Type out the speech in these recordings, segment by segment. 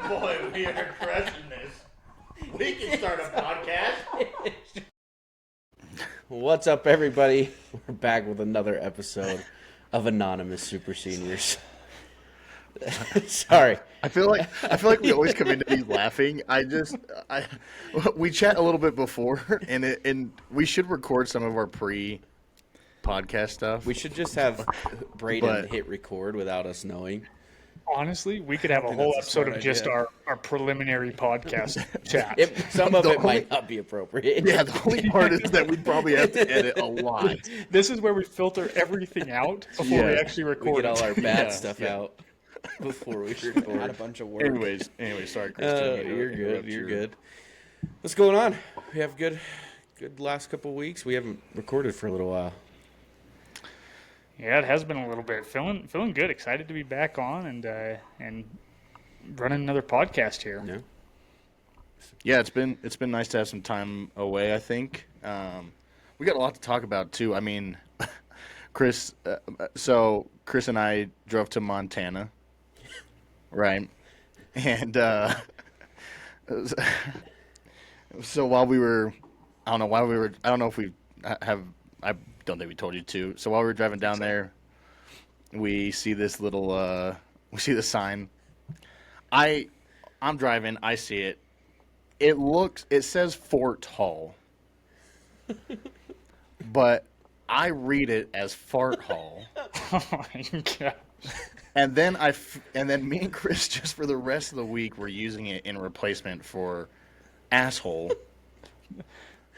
Boy, we are crushing this. We can start a podcast. What's up, everybody? We're back with another episode of Anonymous Super Seniors. Sorry. I feel like we always come into these laughing. We chat a little bit before, and we should record some of our pre-podcast stuff. We should just have Braden hit record without us knowing. Honestly, we could have a whole episode of just our preliminary podcast chat. Some of it might not be appropriate. Yeah, the only part is that we'd probably have to edit a lot. This is where we filter everything out before we actually record. We get all our bad stuff out before we record. Not a bunch of work. Anyways, sorry, Christian. You're good. What's going on? We have good last couple of weeks. We haven't recorded for a little while. Yeah, it has been a little bit. Feeling good. Excited to be back on and running another podcast here. Yeah. Yeah, it's been nice to have some time away. I think we got a lot to talk about too. I mean, Chris. So Chris and I drove to Montana, right? And so while we were, I don't know if we have. I don't think we told you to. So while we were driving down there, we see this little, we see the sign. I'm driving. I see it. It says Fort Hall, but I read it as Fart Hall. Oh my god! And then me and Chris just for the rest of the week were using it in replacement for asshole.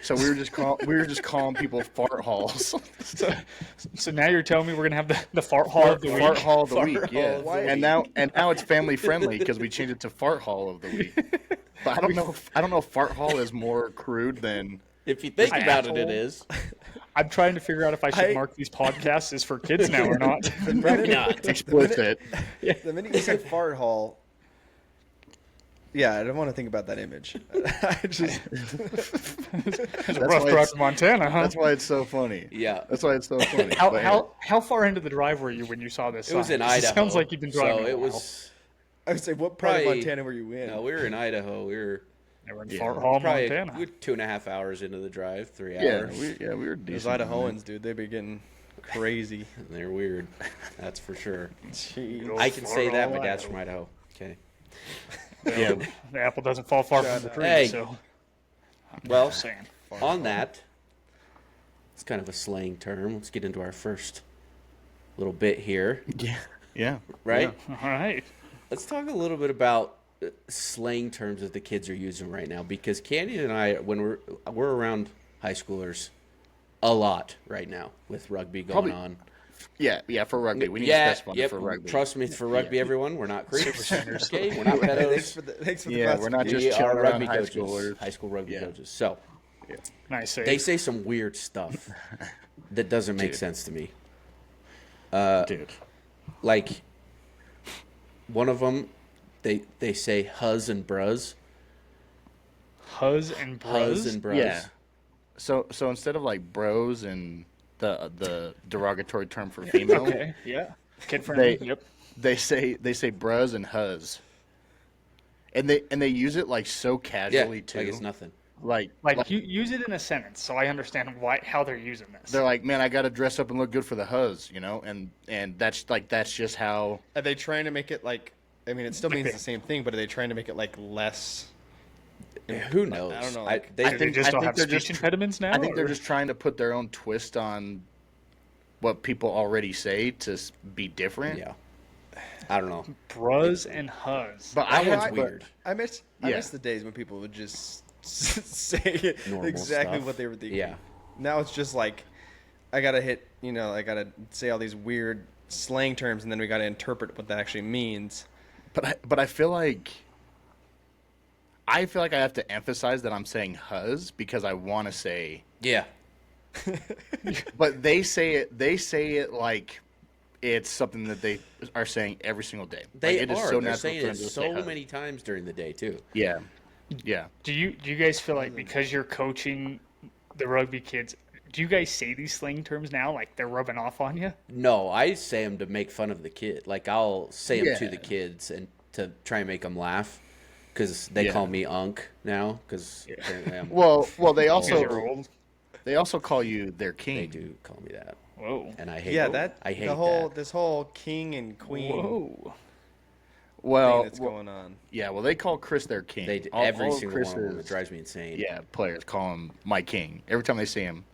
So we were just calling people fart halls. So now you're telling me we're gonna have the fart hall of the week? Fart hall of the week, yeah. And now it's family friendly because we changed it to fart hall of the week. But I don't know if fart hall is more crude than. If you think about it, it is. I'm trying to figure out if I should mark these podcasts as for kids now or not. Not explicit. The minute you said fart hall. Yeah, I don't want to think about that image. It's a rough drive to Montana, huh? That's why it's so funny. Yeah. That's why it's so funny. How far into the drive were you when you saw this? It was in Idaho. It sounds like you've been driving. So it was. I would say, what part of Montana were you in? No, we were in Idaho. We were in Fort Hall, Montana. We were 2.5 hours into the drive, 3 hours. We were Those decent. Idahoans, dude, they be getting crazy. They're weird. That's for sure. Jeez. I can say that. My dad's from Idaho. Okay. Yeah, the apple doesn't fall far from the tree. Hey. So, well, on that, it's kind of a slang term. Let's get into our first little bit here. Yeah. Right? Yeah. All right. Let's talk a little bit about slang terms that the kids are using right now, because Candy and I, when we're around high schoolers a lot right now with rugby going on. Yeah, for rugby. We need to specify for rugby. Trust me, for rugby, everyone, we're not creeps. Okay? We're not pedos. Thanks for the we're not just chilling around rugby high coaches, schoolers. high school rugby coaches. So, nice. They say some weird stuff that doesn't make sense to me. Dude. Like, one of them, they say huzz and bruz. Huzz and bruz? Huzz and bruz. Yeah. So instead of like bros and the derogatory term for female, okay, yeah, kid friendly. They say bruz and huzz, and they use it like so casually too. Like it's nothing. Like you use it in a sentence, so I understand how they're using this. They're like, man, I got to dress up and look good for the huzz, and that's just how. Are they trying to make it like? I mean, it still means the same thing, but are they trying to make it like less? Who knows? I don't know. I think they just don't have speech impediments now. I think they're just trying to put their own twist on what people already say to be different. Yeah. I don't know. Bruz and huzz. But that one's weird. I miss the days when people would just say normal exactly stuff. What they were thinking. Yeah. Now it's just like I gotta I gotta say all these weird slang terms, and then we gotta interpret what that actually means. But I feel like I have to emphasize that I'm saying huzz because I want to say yeah. But they say it like it's something that they are saying every single day. They like, it are. is so They're natural saying for it them to so say huzz. many times during the day too. Yeah. Do you guys feel like because you're coaching the rugby kids, do you guys say these slang terms now? Like they're rubbing off on you? No, I say them to make fun of the kid. Like I'll say them to Yeah. the kids and to try and make them laugh because they call me Unc now because Well, they You guys are also old. call you their king. they do call me that, Whoa. and I hate. Yeah, I hate this whole king and queen Whoa. Well, thing that's going on. yeah. Well, they call Chris their king. They All every of single one of them. It Chris's- drives me insane. Yeah, players call him my king every time they see him.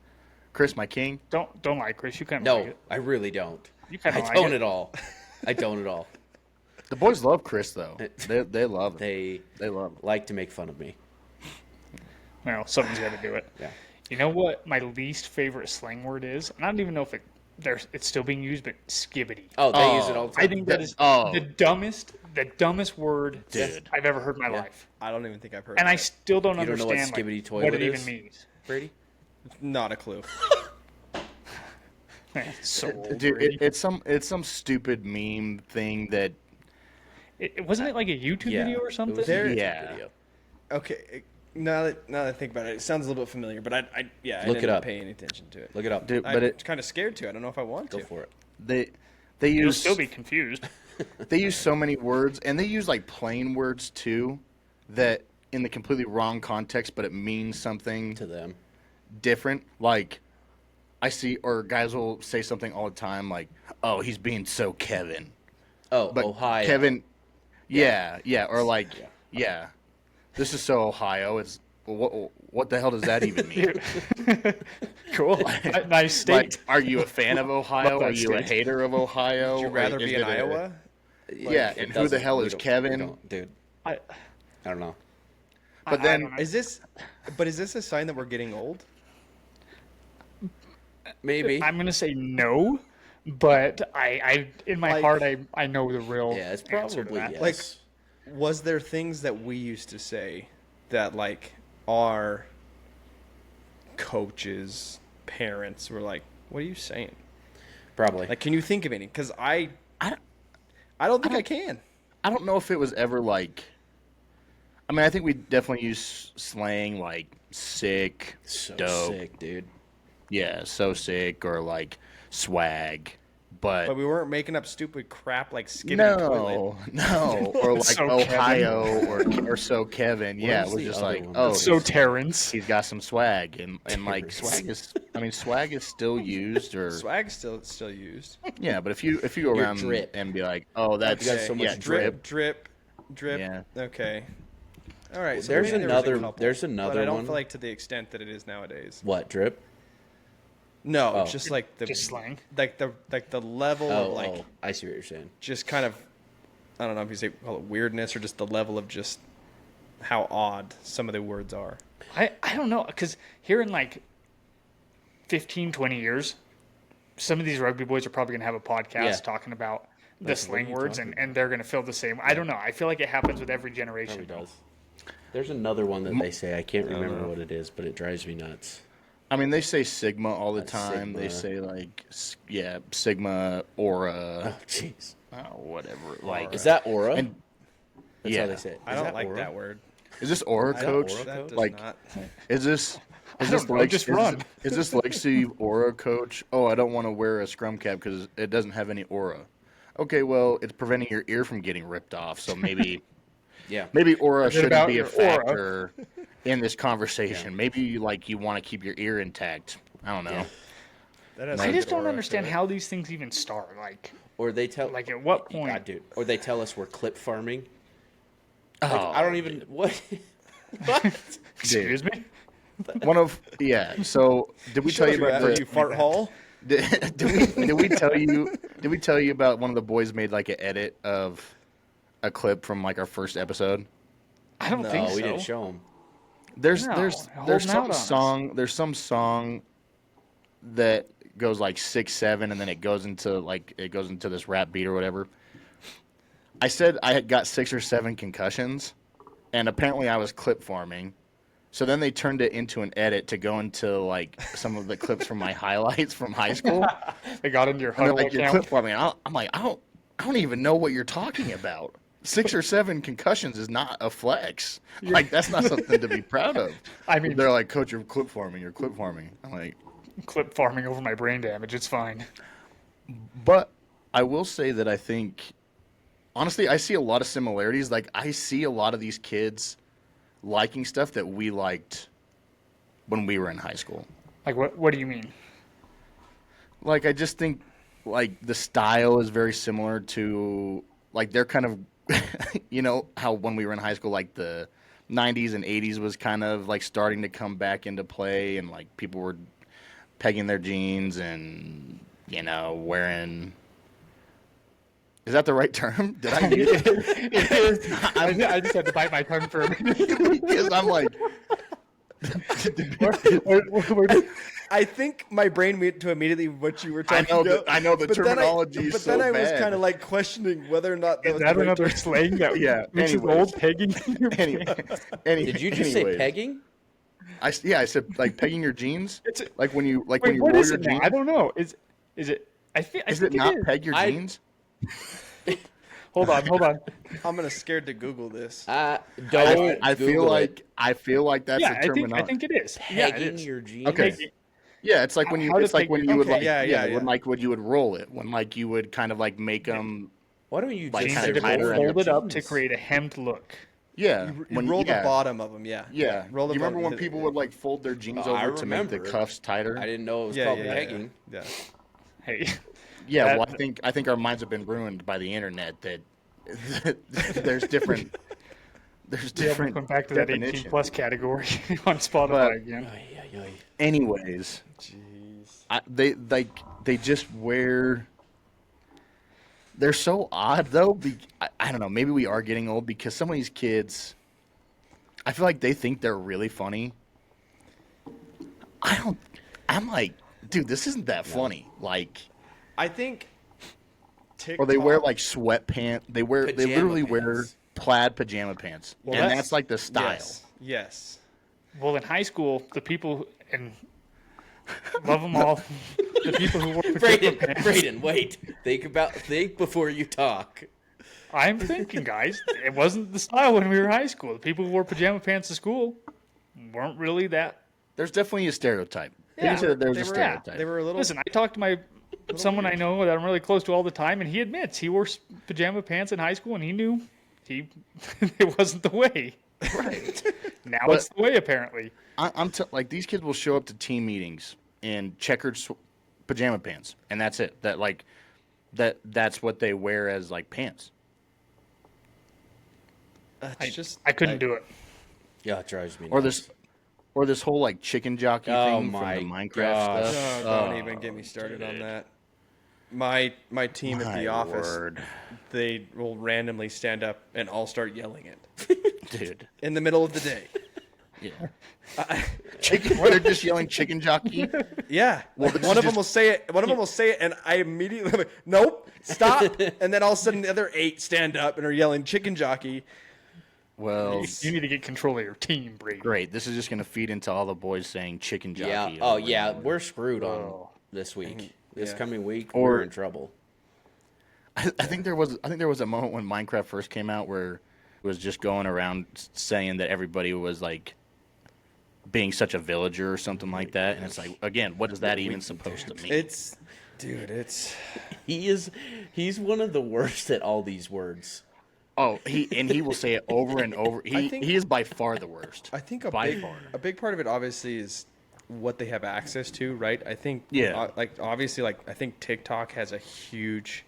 Chris, my king. Don't lie, Chris. You kind of No, like it. I really don't. You kind I of like don't it. at all. I don't at all. The boys love Chris though. They love him. They love him. like to make fun of me. Well, something's got to do it. Yeah. You know what my least favorite slang word is? And I don't even know if it's still being used, but skibidi. Oh, they use it all the time. I think that is Oh. the dumbest word Dude. I've ever heard in my Yeah. life. I don't even think I've heard. And of I it. still don't You don't know what understand skibidi like, toilet what it is? even means. Brady. Not a clue. So old, Dude, Brady. it's some stupid meme thing that Wasn't it like a YouTube Yeah. video or It something? was a YouTube Yeah. video. Okay, now that I think about it, it sounds a little bit familiar. But I Look didn't it up. pay any attention to it. Look it up. dude, I'm but it kind of scared to. I don't know if I want Go to. for it. they You'll use still be confused. they use so many words and they use like plain words too that in the completely wrong context, but it means something To them. different. Like I see, or guys will say something all the time like, "Oh, he's being so Kevin," Oh, but Ohio. Kevin, yeah, or like, yeah, this is so Ohio. It's what the hell does that even mean? Cool. Nice state. Like, are you a fan of Ohio? Love that Are you a state. hater of Ohio? Would you rather Like, be is in it a- Iowa? Yeah, It and who the doesn't- hell we is don't- we Kevin? don't- Dude, I I don't know. But I then- don't know. Is this a sign that we're getting old? Maybe. I'm gonna say no, but I in my Like- heart I know the real Yeah, it's answer to probably that. yes. Like, Was there things that we used to say that like our coaches, parents were like, "What are you saying?" Probably. Like, can you think of any? Because I don't think I can. I don't know if it was ever like. I mean, I think we definitely use slang like sick, so dope, sick, dude. yeah, so sick, or like swag, But we weren't making up stupid crap like Skibidi toilet. no, or like So Ohio, or so Kevin. Yeah, it was was the just other like, one? oh, So Terrence. he's got some swag, and like Terrence. swag is. I mean, swag is still used, or Swag's still used. yeah, but if you go Your around drip. and be like, oh, that's You got so much yeah, drip. drip. Yeah. Okay. All right. So There's maybe there was a another- couple, there's But another I don't one. feel like to the extent that it is nowadays. What, drip? No, Oh. just like the Just slang. like the level of like I see what you're saying. just kind of I don't know if you say call it weirdness or just the level of just how odd some of the words are. I don't know because here in like 15, 20 years, some of these rugby boys are probably gonna have a podcast Yeah. talking about the Like, what slang are you words talking and they're gonna feel the same. I don't know. I feel like it happens with every generation. Probably does. There's another one that they say. I can't remember know. what it is, but it drives me nuts. I mean, they say Sigma all the That's time. They Sigma. say like, yeah, Sigma, Aura, Oh, jeez. whatever. Like, Is that aura? And That's yeah. how they say it. I Is don't that like aura? that word. is this Aura, that Coach? Aura? That does Like, not. is this? Is don't this know, like just is, run. is this like Steve Aura, Coach? Oh, I don't want to wear a scrum cap because it doesn't have any aura. Okay, well, it's preventing your ear from getting ripped off. So maybe Yeah. maybe aura Forget shouldn't about be a your aura. factor in this conversation. Maybe you want to keep your ear intact. I don't know. Yeah. That has I some just good don't aura to understand it. how these things even start. Or they tell Like at what point? God, dude. Or they tell us we're clip farming. Like, Oh, I don't even what. What? Excuse me. One of So did we tell you about Are you fart hall? did we tell you about one of the boys made like an edit of a clip from like our first episode? I don't think Oh, so. we didn't show them. There's No, there's hold there's them out some on us. song there's some song that goes like 6-7 and then it goes into this rap beat or whatever. I said I had got 6 or 7 concussions, and apparently I was clip farming. So then they turned it into an edit to go into like some of the clips from my highlights from high school. They got into your And they're huddle like, you're account. clip farming. I'm like, I don't even know what you're talking about. 6 or 7 concussions is not a flex. Like, that's not something to be proud of. I mean- they're like, Coach, you're clip farming. I'm like, clip farming over my brain damage. It's fine. But I will say that I think, honestly, I see a lot of similarities. Like, I see a lot of these kids liking stuff that we liked when we were in high school. Like, what do you mean? Like, I just think, like, the style is very similar to, like, they're kind of, you know, how when we were in high school, like, the 90s and 80s was kind of, like, starting to come back into play, and, like, people were pegging their jeans and, you know, wearing... Is that the right term? Did I use it? It is. I just had to bite my tongue for a minute. Because I'm like... I think my brain went to immediately what you were talking about. I know the but terminology is so But then I was bad. kind of like questioning whether or not that Is was that the right another term. slang that Yeah, makes anyways. old pegging? In your Did you just say anyways. pegging? I said like pegging your jeans, It's a- like when you Wait, when you what roll is your it now? jeans. I don't know. Is it? I think Is it not is. peg your I- jeans? Hold on. I'm gonna scared to Google this. Don't. I feel Google like that's Yeah, the I terminology. think it is. it. Yeah, it Pegging is. your jeans. Okay. Pegging. Yeah, it's like when you How it's to like peg when your- you would okay, like yeah. when like when you would roll it, when like you would kind of like make them. Why don't you Like, just Jeans kinda are tighter around your folded up to jeans? create a hemmed look. Yeah, You roll the bottom of them, yeah. Yeah, Roll the you remember bottom. when people would like fold their jeans I over to make the remember. cuffs tighter? I didn't know it was Yeah, called yeah, pegging. yeah. Hey, Yeah, That- well, I think our minds have been ruined by the internet. That there's different come back to that 18 definitions. plus category on Spotify But- again. Ay, ay, ay. Anyways, Jeez. they just wear. They're so odd though. I don't know. Maybe we are getting old because some of these kids, I feel like they think they're really funny. I don't. I'm like, dude, this isn't that funny. Like, I think TikTok. or they wear like sweatpants. They literally wear pants. plaid pajama pants, Well, and that's- that's like the style. Yes. Well, in high school, the people and love them all. The people who wore pajama pants. Brayden, wait. Think before you talk. I'm thinking, guys, it wasn't the style when we were in high school. The people who wore pajama pants to school weren't really that. There's definitely a stereotype. Yeah. There's a They were, stereotype. they were a little. Listen, I talk to someone I know that I'm really close to all the time, and he admits he wore pajama pants in high school, and he knew it wasn't the way. Right. Now But- it's the way, apparently. Like these kids will show up to team meetings in checkered pajama pants, and that's it. That's what they wear as like pants. I couldn't do it. Yeah, it drives me. Or nuts. this whole like chicken jockey Oh thing my from the Minecraft gosh. stuff. Don't even get me started on that. My team at My the office, word. they will randomly stand up and all start yelling it Dude. in the middle of the day. Yeah. They're just yelling chicken jockey. Yeah, Well, like this one is of them will say it. One of them will say it, and I immediately like, nope, stop. And then all of a sudden, the other 8 stand up and are yelling chicken jockey. Well, You need to get control of your team, Brady. great. This is just gonna feed into all the boys saying chicken jockey. Yeah. over Oh and yeah, over. we're screwed on Oh. this week. This Yeah. coming week, Or- we're in trouble. I think there was a moment when Minecraft first came out where it was just going around saying that everybody was like being such a villager or something like that, and it's like, again, what is that even supposed to mean? It's, dude, it's. He's One of the worst at all these words. he will say it over and over. He is by far the worst. I think By far. a big part of it obviously is what they have access to, right? I think, Yeah. like obviously, like I think TikTok has a huge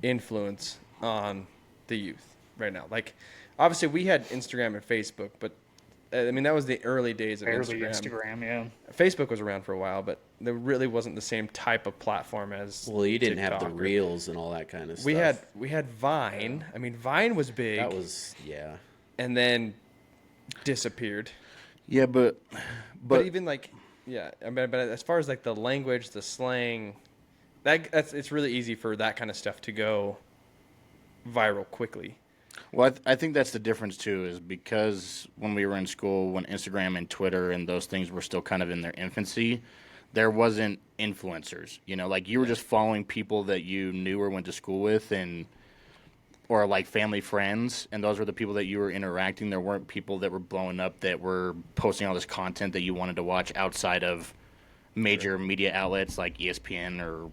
influence on the youth right now. Like, obviously, we had Instagram and Facebook, but I mean that was the early days of Barely Instagram. Instagram, yeah. Facebook was around for a while, but there really wasn't the same type of platform as. Well, you didn't have the TikTok or- reels and all that kind of stuff. We had Vine. I mean, Vine was big, that was yeah. and then disappeared. Yeah, but But even like, yeah, I mean, but as far as like the language, the slang, that's it's really easy for that kind of stuff to go viral quickly. well, I think that's the difference too, is because when we were in school, when Instagram and Twitter and those things were still kind of in their infancy, there wasn't influencers. You know, like you were just following people that you knew or went to school with, or like family friends, and those were the people that you were interacting. There weren't people that were blowing up that were posting all this content that you wanted to watch outside of major media outlets like ESPN or,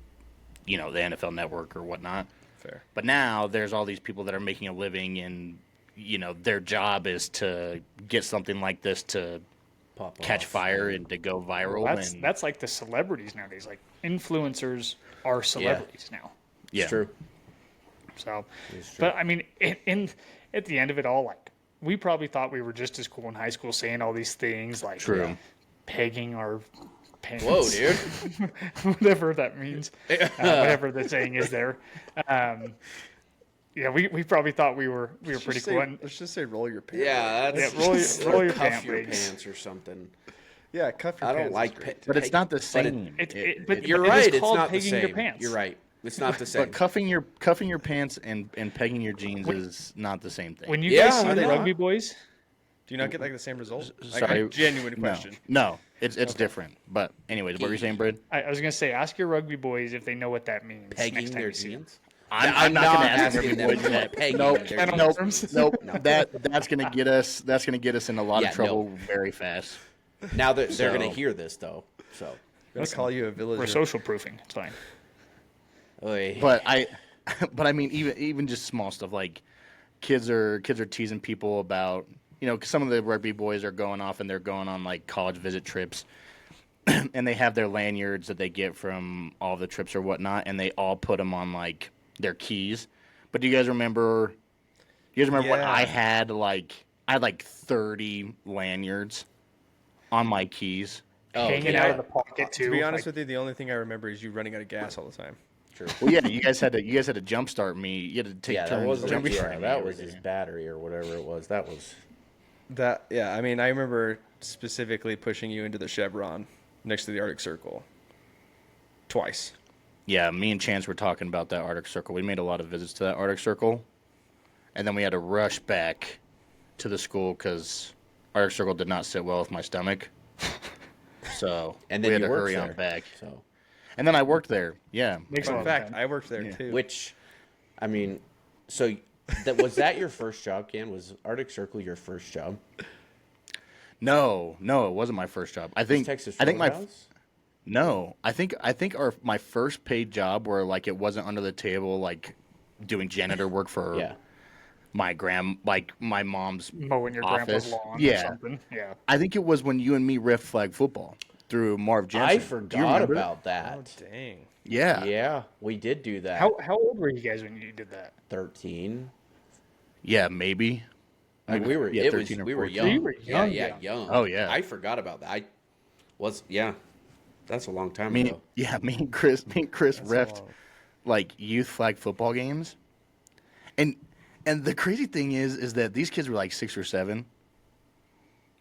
the NFL Network or whatnot. Fair. But now there's all these people that are making a living, and their job is to get something like this to Pop catch off. fire and to go viral. That's like the celebrities nowadays. Like influencers are celebrities now. Yeah. It's true. So, It's true. but I mean, at the end of it all, like we probably thought we were just as cool in high school saying all these things, like True. pegging our pants. Whoa, dude. Whatever that means, whatever the saying is there. Yeah, we probably thought we were pretty cool. And Let's just say roll your pants. Yeah, that's Yeah, roll your cuff pant your legs. pants or something. Yeah, cuff your I pants. don't like is great. pit. But it's not the same. But You're it is right. It's called not the pegging same. your pants. You're right. It's not the same. But cuffing your pants and pegging your jeans is not the same thing. When you Yeah, guys see are the they rugby boys, Do you not get like the same result? Sorry. Like, a genuine question. No, it's different. But anyways, what were you saying, Brad? I was gonna say, ask your rugby boys if they know what that means. Pegging next time their you see them. jeans. I'm not going to ask asking everybody them that. pegging Nope, their nope, jeans. nope. That's going to get us. That's going to get us in a lot Yeah, of trouble very fast. Now they're So- going to hear this though. So, I'm gonna call you a villager. We're social proofing. It's fine. Oy. But I mean, even just small stuff like kids are teasing people about 'cause some of the rugby boys are going off and they're going on like college visit trips, and they have their lanyards that they get from all the trips or whatnot, and they all put them on like their keys. But do you guys remember? When Yeah. I had like 30 lanyards on my keys. Hanging yeah. out of the pocket too. To be honest with you, the only thing I remember is you running out of gas all the time. True. Well, yeah, you guys had to jumpstart me. You had to take Yeah, that turns wasn't. jumpstarting Yeah, me that every was day. his battery or whatever it was. That was. I mean, I remember specifically pushing you into the Chevron next to the Arctic Circle. Twice. Yeah, me and Chance were talking about that Arctic Circle. We made a lot of visits to that Arctic Circle, and then we had to rush back to the school because Arctic Circle did not sit well with my stomach. So And then we had you to worked hurry there. on back. So, And then I worked there. Yeah. Makes a lot In of fact, sense. I worked there Yeah. too. which, I mean, so was that your first job, Ken? Was Arctic Circle your first job? No, it wasn't my first job. I think Texas I think my Roadhouse? no. I think my first paid job where like it wasn't under the table like doing janitor work for Yeah. my my mom's Mowing your office. grandpa's lawn or Yeah. something. Yeah. I think it was when you and me riffed flag football through Marv Jensen. I Do you forgot remember about Oh, that. dang. Yeah. Yeah, we did do that. How old were you guys when you did that? 13. Yeah, maybe. Like we were, Yeah, it was, 13 or we were 14. young. You were young, yeah, yeah. young. Oh, yeah. I forgot about that. That's a long time Me ago. and Chris reffed long. like youth flag football games. And the crazy thing is that these kids were like 6 or 7.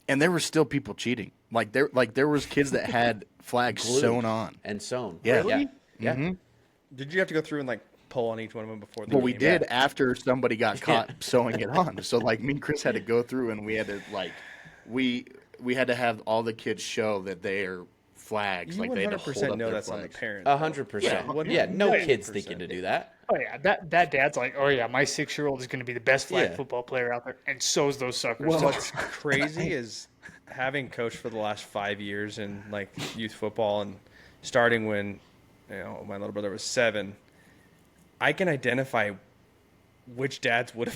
And there were still people cheating. There was kids that had flags Glued sewn on. and sewn. Yeah. Yeah. Yeah. Mhm. Did you have to go through and like pull on each one of them before the Well, we game? did after somebody got caught sewing it on. So like me and Chris had to go through and we had to like we had to have all the kids show that they are flags. You Like they had to 100% hold up know their that's on the flags. parent. 100%. Yeah, no 100%. kid's thinking to do that. Oh yeah, that dad's like, oh yeah, my 6-year-old is going to be the best flag Yeah. football player out there, and so's those suckers. Well, So- what's crazy is having coached for the last 5 years in like youth football and starting when my little brother was 7, I can identify which dads would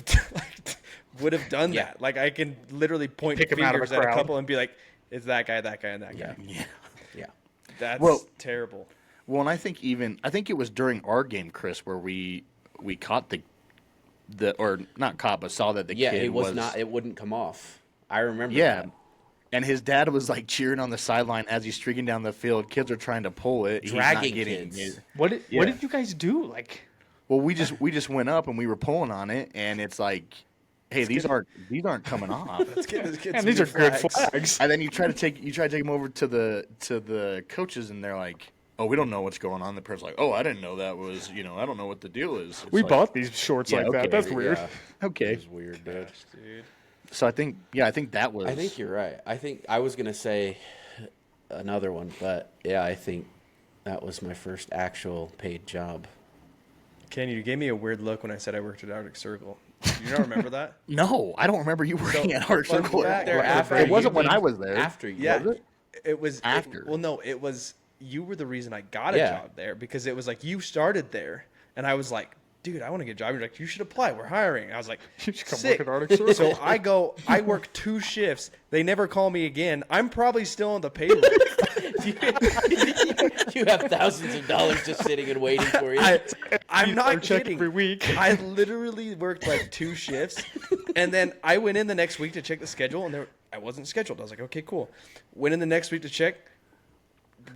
have done Yeah. that. Like I can literally point Pick 'em out of fingers a at a crowd. couple and be like, "It's that guy, that guy, and that Yeah. guy." Yeah. Yeah. That's Well- terrible. Well, and I think it was during our game, Chris, where we caught the or not caught, but saw that the Yeah, kid it was not, it wouldn't come off. I remember Yeah. that. And his dad was like cheering on the sideline as he's streaking down the field. Kids are trying to pull it. He's not Dragging getting kids. it. what did Yeah. you guys do? Like, Well, we just went up and we were pulling on it, and it's like, hey, these aren't coming off. Let's get this kid and some these new are good flags. flags. And then you try to take them over to the coaches, and they're like, oh, we don't know what's going on. The parents are like, oh, I didn't know that was I don't know what the deal is. It's We like, bought these shorts Yeah, like okay. that. That's weird. Yeah. okay. It was weird, dude. Dude. So I think that was. I think you're right. I think I was gonna say another one, but yeah, I think that was my first actual paid job. Ken, you gave me a weird look when I said I worked at Arctic Circle. Do you not remember that? No, I don't remember you working at Arctic fun Circle. fact, There after it wasn't you when did- I was there. After you Yeah, did. it was After. well, no, it was. you were the reason I got a job there, because it was like, you started there. And I was like, dude, I want to get a job. You're like, you should apply. We're hiring. I was like, You should come sick. work at Arctic Circle. So I work 2 shifts. They never call me again. I'm probably still on the payroll. You have thousands of dollars just sitting and waiting for you. I'm not check kidding. every week. I literally worked like 2 shifts, and then I went in the next week to check the schedule, and I wasn't scheduled. I was like, okay, cool. Went in the next week to check,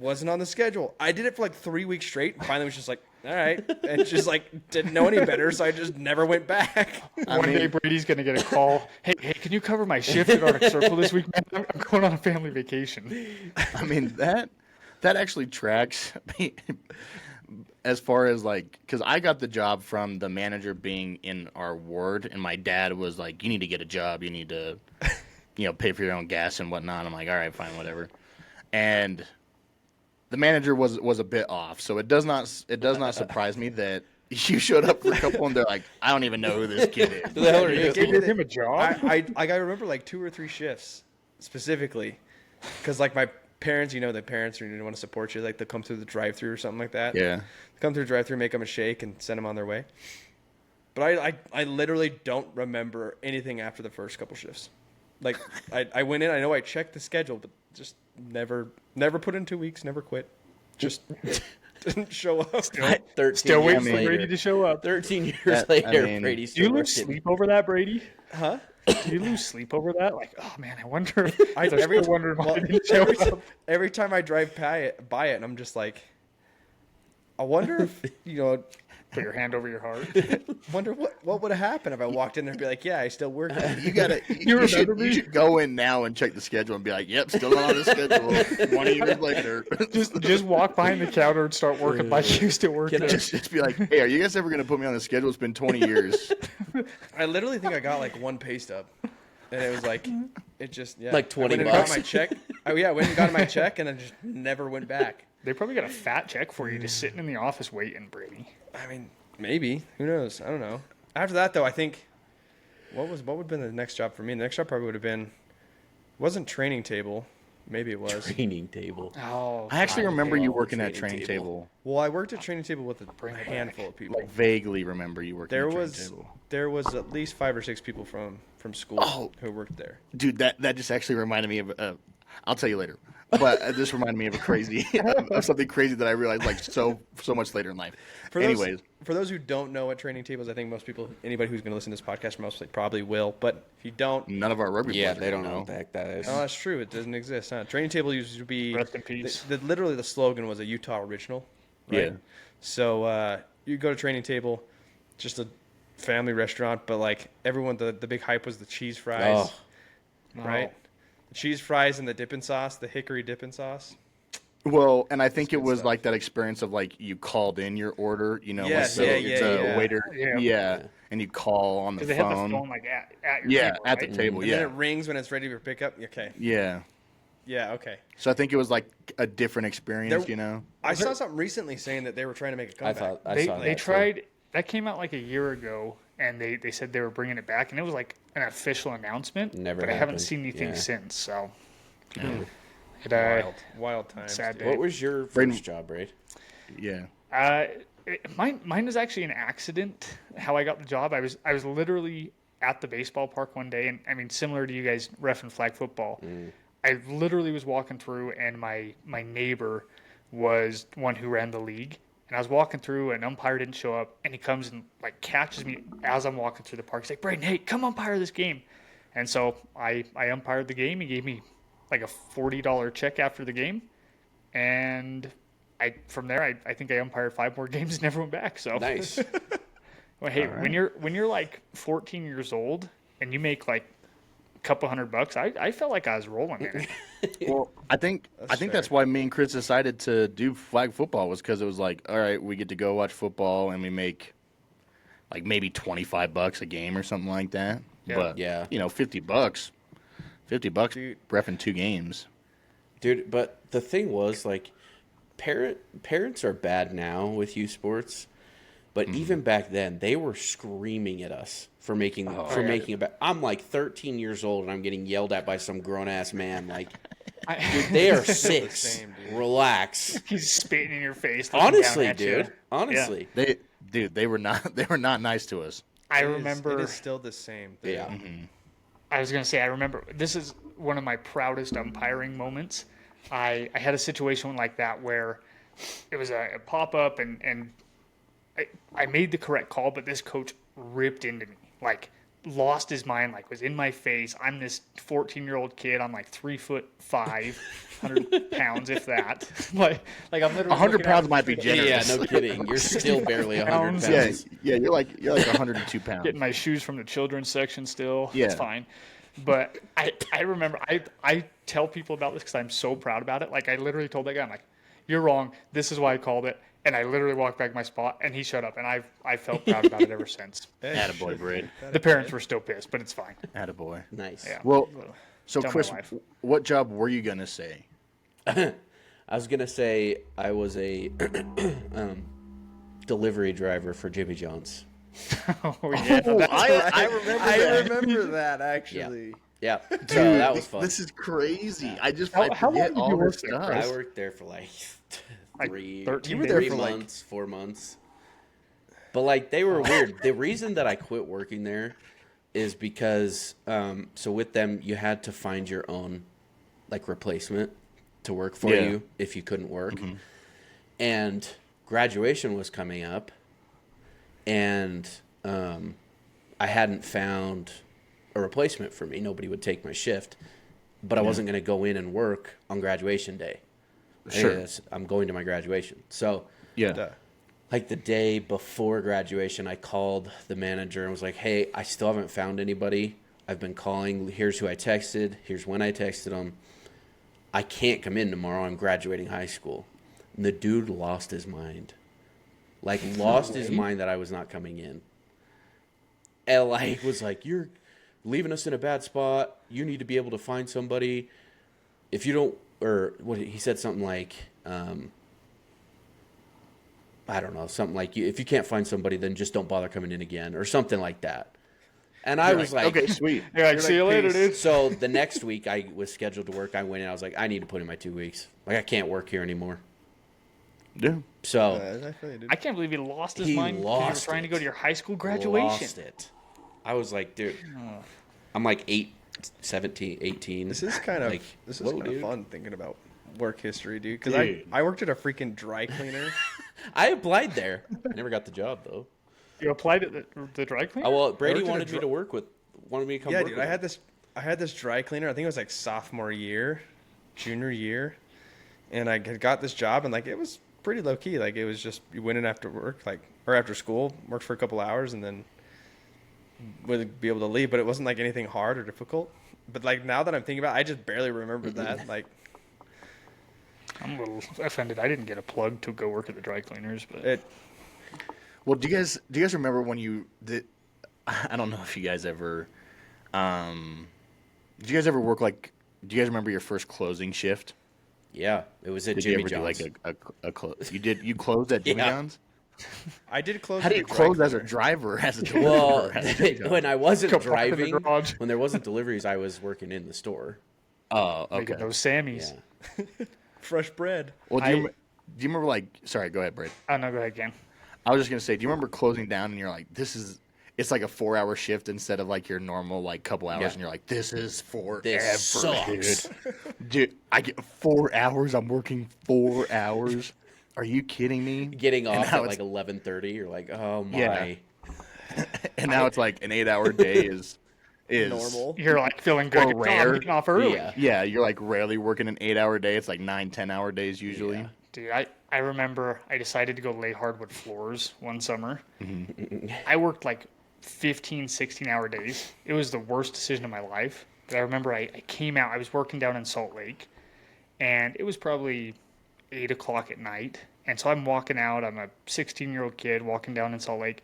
wasn't on the schedule. I did it for like 3 weeks straight, and finally was just like, all right, and just like didn't know any better, so I just never went back. One day Brady's gonna get a call. Hey, can you cover my shift at Arctic Circle this week, man? I'm going on a family vacation. I mean, that actually tracks as far as like, because I got the job from the manager being in our ward, and my dad was like, you need to get a job. You need to, pay for your own gas and whatnot. I'm like, all right, fine, whatever. And the manager was a bit off, so it does not surprise me that you showed up for a couple and they're like, I don't even know who this kid is. Who the hell are you? They gave him a job. I remember like 2 or 3 shifts specifically, because like my parents, the parents want to support you, like they'll come through the drive-through or something like that. Yeah. Come through the drive-through, make them a shake, and send them on their way. But I literally don't remember anything after the first couple shifts. Like I went in, I know I checked the schedule, but just never put in 2 weeks, never quit. Just didn't show up. 13 Still waiting years for later. Brady to show up. 13 years later, Brady's Do you still lose working. sleep over that, Brady? Huh? Do you lose sleep over that? Like, oh man, I wonder. I They're every still wondering why well, they didn't show up. every time I drive by it, and I'm just like, I wonder if Put your hand over your heart. wonder what would have happened if I walked in there and be like, yeah, I still work. You should go in now and check the schedule and be like, yep, still not on the schedule. 20 years later. Just walk behind the counter and start working like you used to work there. just be like, hey, are you guys ever going to put me on the schedule? It's been 20 years. I literally think I got like 1 pay stub, and it was like, it just Like 20 I went and got bucks? my check. I went and got my check, and I just never went back. They probably got a fat check for you just sitting in the office waiting, Brady. I mean, maybe. Who knows? I don't know. After that, though, I think what would have been the next job for me? The next job probably would have been, wasn't training table. Maybe it was. Training table. Oh, I actually remember you Oh, working at training training table. table. Well, I worked at training table with a it handful of people. Like, vaguely remember you working There at training was table. at least 5 or 6 people from school Oh. who worked there. Dude, that just actually reminded me of. I'll tell you later. But this reminded me of of something crazy that I realized like so much later in life. Anyways, For those who don't know what training tables, I think most people, anybody who's going to listen to this podcast, mostly probably will. But if you don't, none of our rugby Yeah, players they don't know. know what the heck that is. oh, that's true. It doesn't exist. Huh? Training table used to be Rest in peace. literally the slogan was a Utah original. Right? Yeah. So you go to training table, just a family restaurant, but like everyone, the big hype was the cheese fries, Oh, right? The cheese fries and the dipping sauce, the hickory dipping sauce. Well, and I think it good was stuff. like that experience of like you called in your order, Yes, like yeah, it's a yeah. waiter, Yeah. and you call on the Because they had the phone. phone like at your Yeah, table, at right? the table, And then yeah, it rings when it's ready for pickup. Okay. yeah. Yeah. Okay. So I think it was like a different experience, There- I saw something recently saying that they were trying to make a I comeback. thought I They saw that. they too. tried. That came out like a year ago, and they said they were bringing it back, and it was like an official announcement. Never But I haven't happened. seen anything Yeah. since. So. It, Wild times. sad dude. What was your Braden- first job, Braid? Yeah. Mine was actually an accident. How I got the job, I was literally at the baseball park one day, and I mean, similar to you guys ref and flag football. I literally was walking through, and my neighbor was one who ran the league, and I was walking through, and umpire didn't show up, and he comes and like catches me as I'm walking through the park. He's like, "Braden, hey, come umpire this game," and so I umpired the game. He gave me like a $40 check after the game, and from there I think I umpired 5 more games and never went back. So Nice. well, hey, when you're like 14 years old and you make like a couple $100, I felt like I was rolling in it. Well, I think that's why me and Chris decided to do flag football was because it was like, all right, we get to go watch football and we make like maybe $25 a game or something like that. Yeah. But Yeah. $50, Dude. reffing 2 games. Dude, but the thing was like parents are bad now with youth sports, but even back then they were screaming at us for making making a bet. I'm like 13 years old and I'm getting yelled at by some grown ass man like They are Still the 6. same, dude. Relax. He's spitting in your face. looking down Honestly, at you. dude. Honestly. They were not nice to us. I It remember. is still the same. Yeah. I was going to say, I remember, this is one of my proudest umpiring moments. I had a situation like that where it was a pop-up and I made the correct call, but this coach ripped into me, like lost his mind, like was in my face. I'm this 14-year-old kid. I'm like 3'5", 100 pounds, if that. like I'm literally 100 looking pounds at- might be generous. Yeah, no kidding. You're still barely 100 Pounds. pounds. Yeah, you're like 102 pounds. getting my shoes from the children's section still. Yeah. It's fine. But I remember, I tell people about this because I'm so proud about it. Like, I literally told that guy, I'm like, you're wrong. This is why I called it. And I literally walked back to my spot, and he shut up. And I felt proud about it ever since. Attaboy, Braid. The parents were still pissed, but it's fine. Attaboy. Nice. Yeah. Well, so Tell my Chris, wife. what job were you gonna say? I was going to say I was a delivery driver for Jimmy John's. Oh, yeah. I remember I that. remember that actually. Yeah. So that was fun. This is crazy. I How long forget did you all work this there, stuff. Chris? I worked there for like Like 3 13 were there three for, like- months, 4 months. But like they were weird. The reason that I quit working there is because so with them you had to find your own like replacement to work for Yeah. you if you couldn't work. And graduation was coming up and I hadn't found a replacement for me. Nobody would take my shift, but I wasn't going to go in and work on graduation day. Sure. Yes, I'm going to my graduation. So Yeah. Duh. like the day before graduation, I called the manager and was like, hey, I still haven't found anybody. I've been calling. Here's who I texted. Here's when I texted them. I can't come in tomorrow. I'm graduating high school. And the dude lost his mind. Like, lost his mind that I was not coming in. And, like, was like, you're leaving us in a bad spot. You need to be able to find somebody. If you don't, or what he said something like, I don't know, something like, if you can't find somebody, then just don't bother coming in again, or something like that. And I was like, okay, sweet. You're like, see you later, dude. so the next week I was scheduled to work. I went in. I was like, I need to put in my 2 weeks. Like, I can't work here anymore. Yeah. So I feel you, dude. I can't believe he lost his He mind because you were lost trying to it. go to your high school graduation. lost it. I was like, dude, I'm like 17, 18. This is kind of like, this is whoa, kind of dude. fun thinking about work history, dude. Because Dude. I worked at a freaking dry cleaner. I applied there. I never got the job though. You applied at the dry cleaner? Oh well, Brady worked at a wanted me to work with. Wanted me to come. Yeah, work dude. with I had him. this dry cleaner. I think it was like sophomore year, junior year, and I had got this job, and like it was pretty low key. Like it was just you went in after work, like or after school, worked for a couple hours, and then would be able to leave. But it wasn't like anything hard or difficult. But like now that I'm thinking about it, I just barely remember that. Like I'm a little offended. I didn't get a plug to go work at the dry cleaners, but it. Well, do you guys remember when you did? I don't know if you guys ever. Did you guys ever work like? Do you guys remember your first closing shift? Yeah, it was at Did Jimmy you ever John's. do like a you closed at Jimmy Yeah. John's? I did close. How do at you the dry close as a cleaner. driver as a deliverer? Well, at Jimmy John's? when I wasn't Go park in the driving, garage. when there wasn't deliveries, I was working in the store. Oh, making okay. those Sammys. Yeah. Fresh bread. Well, I- do you remember like? Sorry, go ahead, Brad. Oh, no, go ahead, Ken. I was just gonna say, do you remember closing down and you're like, it's like a 4-hour shift instead of like your normal like couple hours, Yeah. and you're like, this is forever, This sucks. dude. Dude, I get 4 hours. I'm working 4 hours. Are you kidding me? Getting And off now at it's- like 11:30, you're like, oh my. Yeah. And now it's like an 8-hour day is Normal. You're like feeling good. Or You're rare. getting off early. Yeah. Yeah, you're like rarely working an 8-hour day. It's like 9-10 hour days usually. Yeah. Dude, I remember I decided to go lay hardwood floors one summer. I worked like 15, 16-hour days. It was the worst decision of my life. But I remember I came out, I was working down in Salt Lake, and it was probably 8 o'clock at night. And so I'm walking out, I'm a 16-year-old kid walking down in Salt Lake,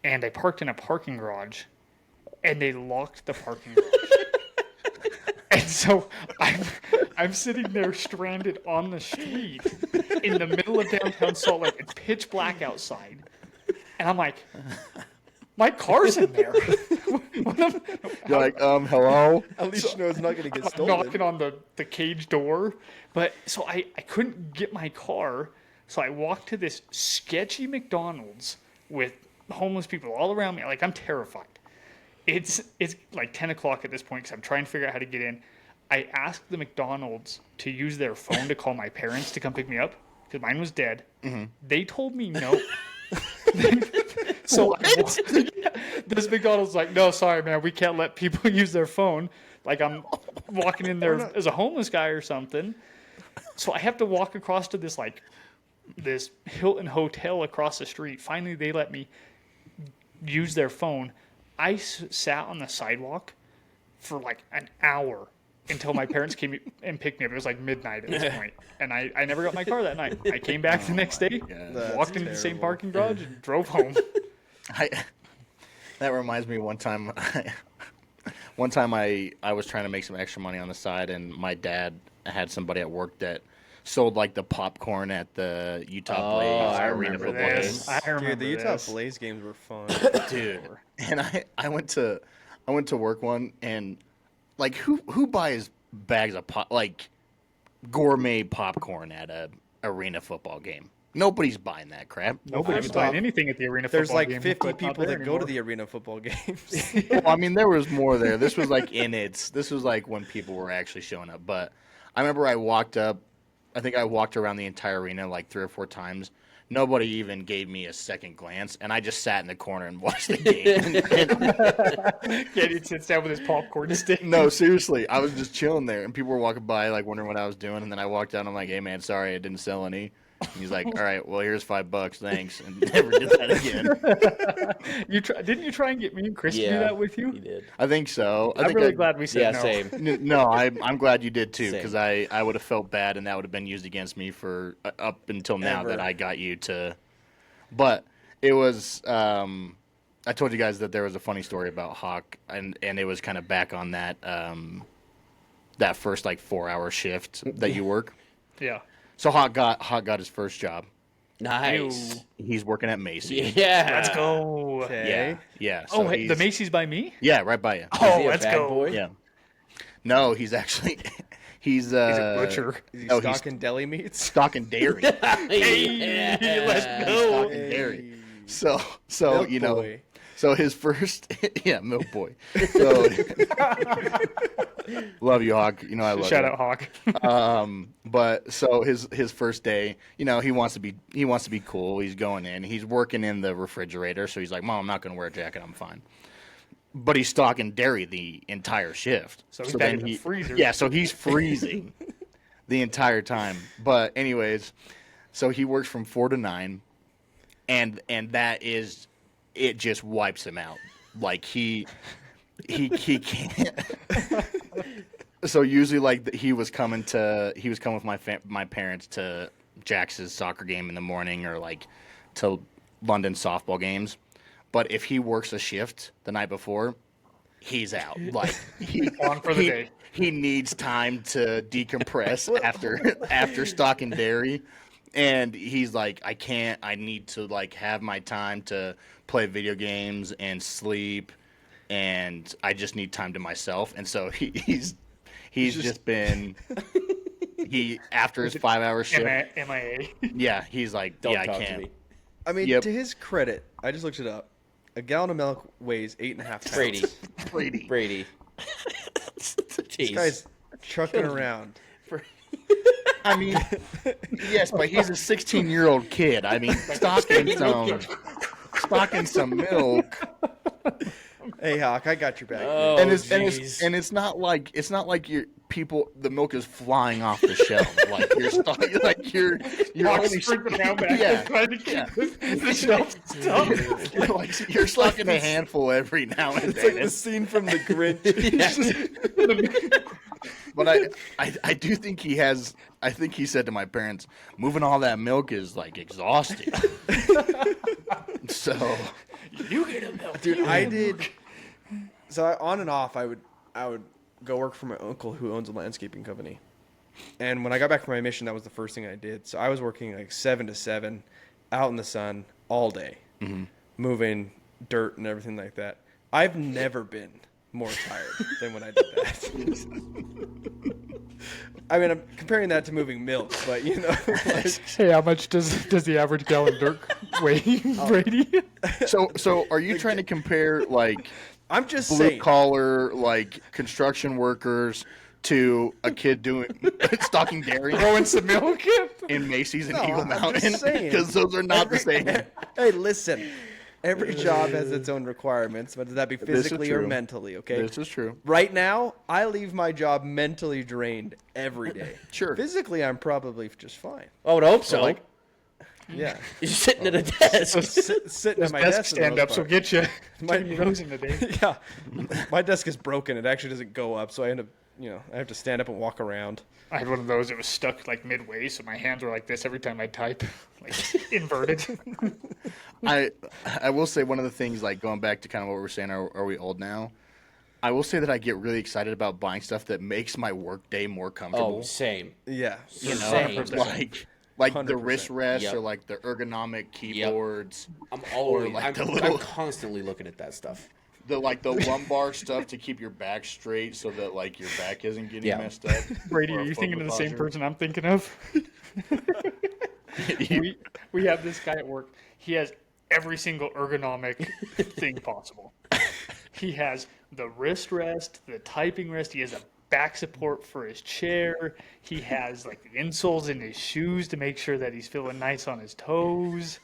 and I parked in a parking garage, and they locked the parking garage. And so I'm sitting there stranded on the street in the middle of downtown Salt Lake. It's pitch black outside. And I'm like, My car's in there. You're like, hello? At least you know it's not going to get I'm stolen. knocking on the cage door. But so I couldn't get my car. So I walked to this sketchy McDonald's with homeless people all around me. Like, I'm terrified. It's like 10 o'clock at this point because I'm trying to figure out how to get in. I asked the McDonald's to use their phone to call my parents to come pick me up because mine was dead. Mm-hmm. They told me no. So this McDonald's like, no, sorry, man, we can't let people use their phone. Like, I'm walking in there as a homeless guy or something. So I have to walk across to this Hilton hotel across the street. Finally, they let me use their phone. I sat on the sidewalk for like an hour until my parents came and picked me up. It was like midnight at this point. And I never got my car that night. I came back the next day, walked into the same parking garage, and drove home. That reminds me one time I was trying to make some extra money on the side, and my dad had somebody at work that sold like the popcorn at the Utah Blaze arena football game. I remember Dude, the Utah this. Blaze games were fun. Dude. And I went to work one, and like who buys bags of gourmet popcorn at a arena football game? Nobody's buying that crap. Nobody's buying anything at the arena There's football like game, 50 but not people there that go to anymore. the arena football games. Well, I mean, there was more there. This was like this was like when people were actually showing up. But I remember I walked up. I think I walked around the entire arena like 3 or 4 times. Nobody even gave me a second glance, and I just sat in the corner and watched the game. Yeah, he sits down with his popcorn stick. No, seriously, I was just chilling there, and people were walking by, like wondering what I was doing. And then I walked out, and I'm like, "Hey, man, sorry, I didn't sell any." And he's like, "All right, well, here's $5, thanks," and never did that again. Didn't you try and get me and Chris to do Yeah, that with you? He did. I think so. I'm really glad we said Yeah, no. same. No, I'm glad you did too, Same. because I would have felt bad, and that would have been used against me for up until now Ever. that I got you to. But it was. I told you guys that there was a funny story about Hawk, and it was kind of back on that that first like 4-hour shift that you work. Yeah. So Hawk got his first job. Nice. Ew. He's working at Macy's. Yeah. Let's go. Okay. Yeah. Oh, So hey, the he's- Macy's by me? Yeah, right by you. Is Oh, he a let's bad go. boy? Yeah. No, he's actually He's he's a butcher. Is he No, he's- stocking deli meats? stocking dairy. Hey, let's go. Stocking dairy. So Milk you know. boy. So his first, milk boy. So, love you, Hawk. You know I love Shout you. out Hawk. But so his first day, you know, he wants to be cool. He's going in. He's working in the refrigerator, so he's like, "Mom, I'm not going to wear a jacket. I'm fine." But he's stocking dairy the entire shift. So he's back in the freezer. Yeah, so he's freezing the entire time. But anyways, so he works from 4 to 9, and that is. It just wipes him out. Like he can't. So usually, like he was coming with my parents to Jax's soccer game in the morning, or like to London softball games. But if he works a shift the night before, he's out. Like On for the day. He needs time to decompress after stocking dairy. And he's like, I can't. I need to like have my time to play video games and sleep, and I just need time to myself. And so he's just been after his 5-hour shift. MIA. Yeah, he's like, Don't yeah, I talk to can't. me. I mean, Yep. to his credit, I just looked it up. A gallon of milk weighs 8.5 pounds. Brady. This Jeez. guy's trucking around. I mean, yes, but he's a 16-year-old kid. I mean, stocking some milk. Hey, Hawk, I got your back. Oh, and jeez. it's not like the milk is flying off the shelf. Like you're Hawk only sprinting around back yeah, trying to keep yeah. the shelf stuff. you're stocking a handful every now and It's like then. the scene from The Grinch. But I do think he has. I think he said to my parents, moving all that milk is like exhausting. So You get a milk. Dude, I did. So on and off, I would go work for my uncle who owns a landscaping company. And when I got back from my mission, that was the first thing I did. So I was working like 7 to 7, out in the sun all day, moving dirt and everything like that. I've never been more tired than when I did that. I mean, I'm comparing that to moving milk, but you know, like, Hey, how much does the average gallon dirt weigh, Brady? So are you trying to compare like I'm just blue saying. collar like construction workers to a kid doing stocking dairy Throwing some milk in? in Macy's and No, Eagle I'm Mountain? just saying. Because those are not the same. Hey, listen. Every job has its own requirements, whether that be physically or true. mentally, okay? This is true. Right now, I leave my job mentally drained every day. Sure. Physically, I'm probably just fine. I would hope so. like- Yeah. You're sitting at a desk. Sitting at my Desk desk. for the stand most ups will part. get you. My- Your nose in the day. Yeah. My desk is broken. It actually doesn't go up, so I end up, I have to stand up and walk around. I had one of those that was stuck like midway, so my hands were like this every time I type, like inverted. I will say one of the things, like going back to kind of what we were saying, are we old now? I will say that I get really excited about buying stuff that makes my work day more comfortable. Oh, same. Yeah. You know, Same. like the 100%. wrist rests Yep. or like the ergonomic keyboards, I'm always. like the I'm little- constantly looking at that stuff. the lumbar stuff to keep your back straight so that like your back isn't getting Yeah. messed up. Brady, Or are a you foot thinking of the same massager. person I'm thinking of? we have this guy at work. He has every single ergonomic thing possible. He has the wrist rest, the typing rest. He has a back support for his chair. He has like the insoles in his shoes to make sure that he's feeling nice on his toes.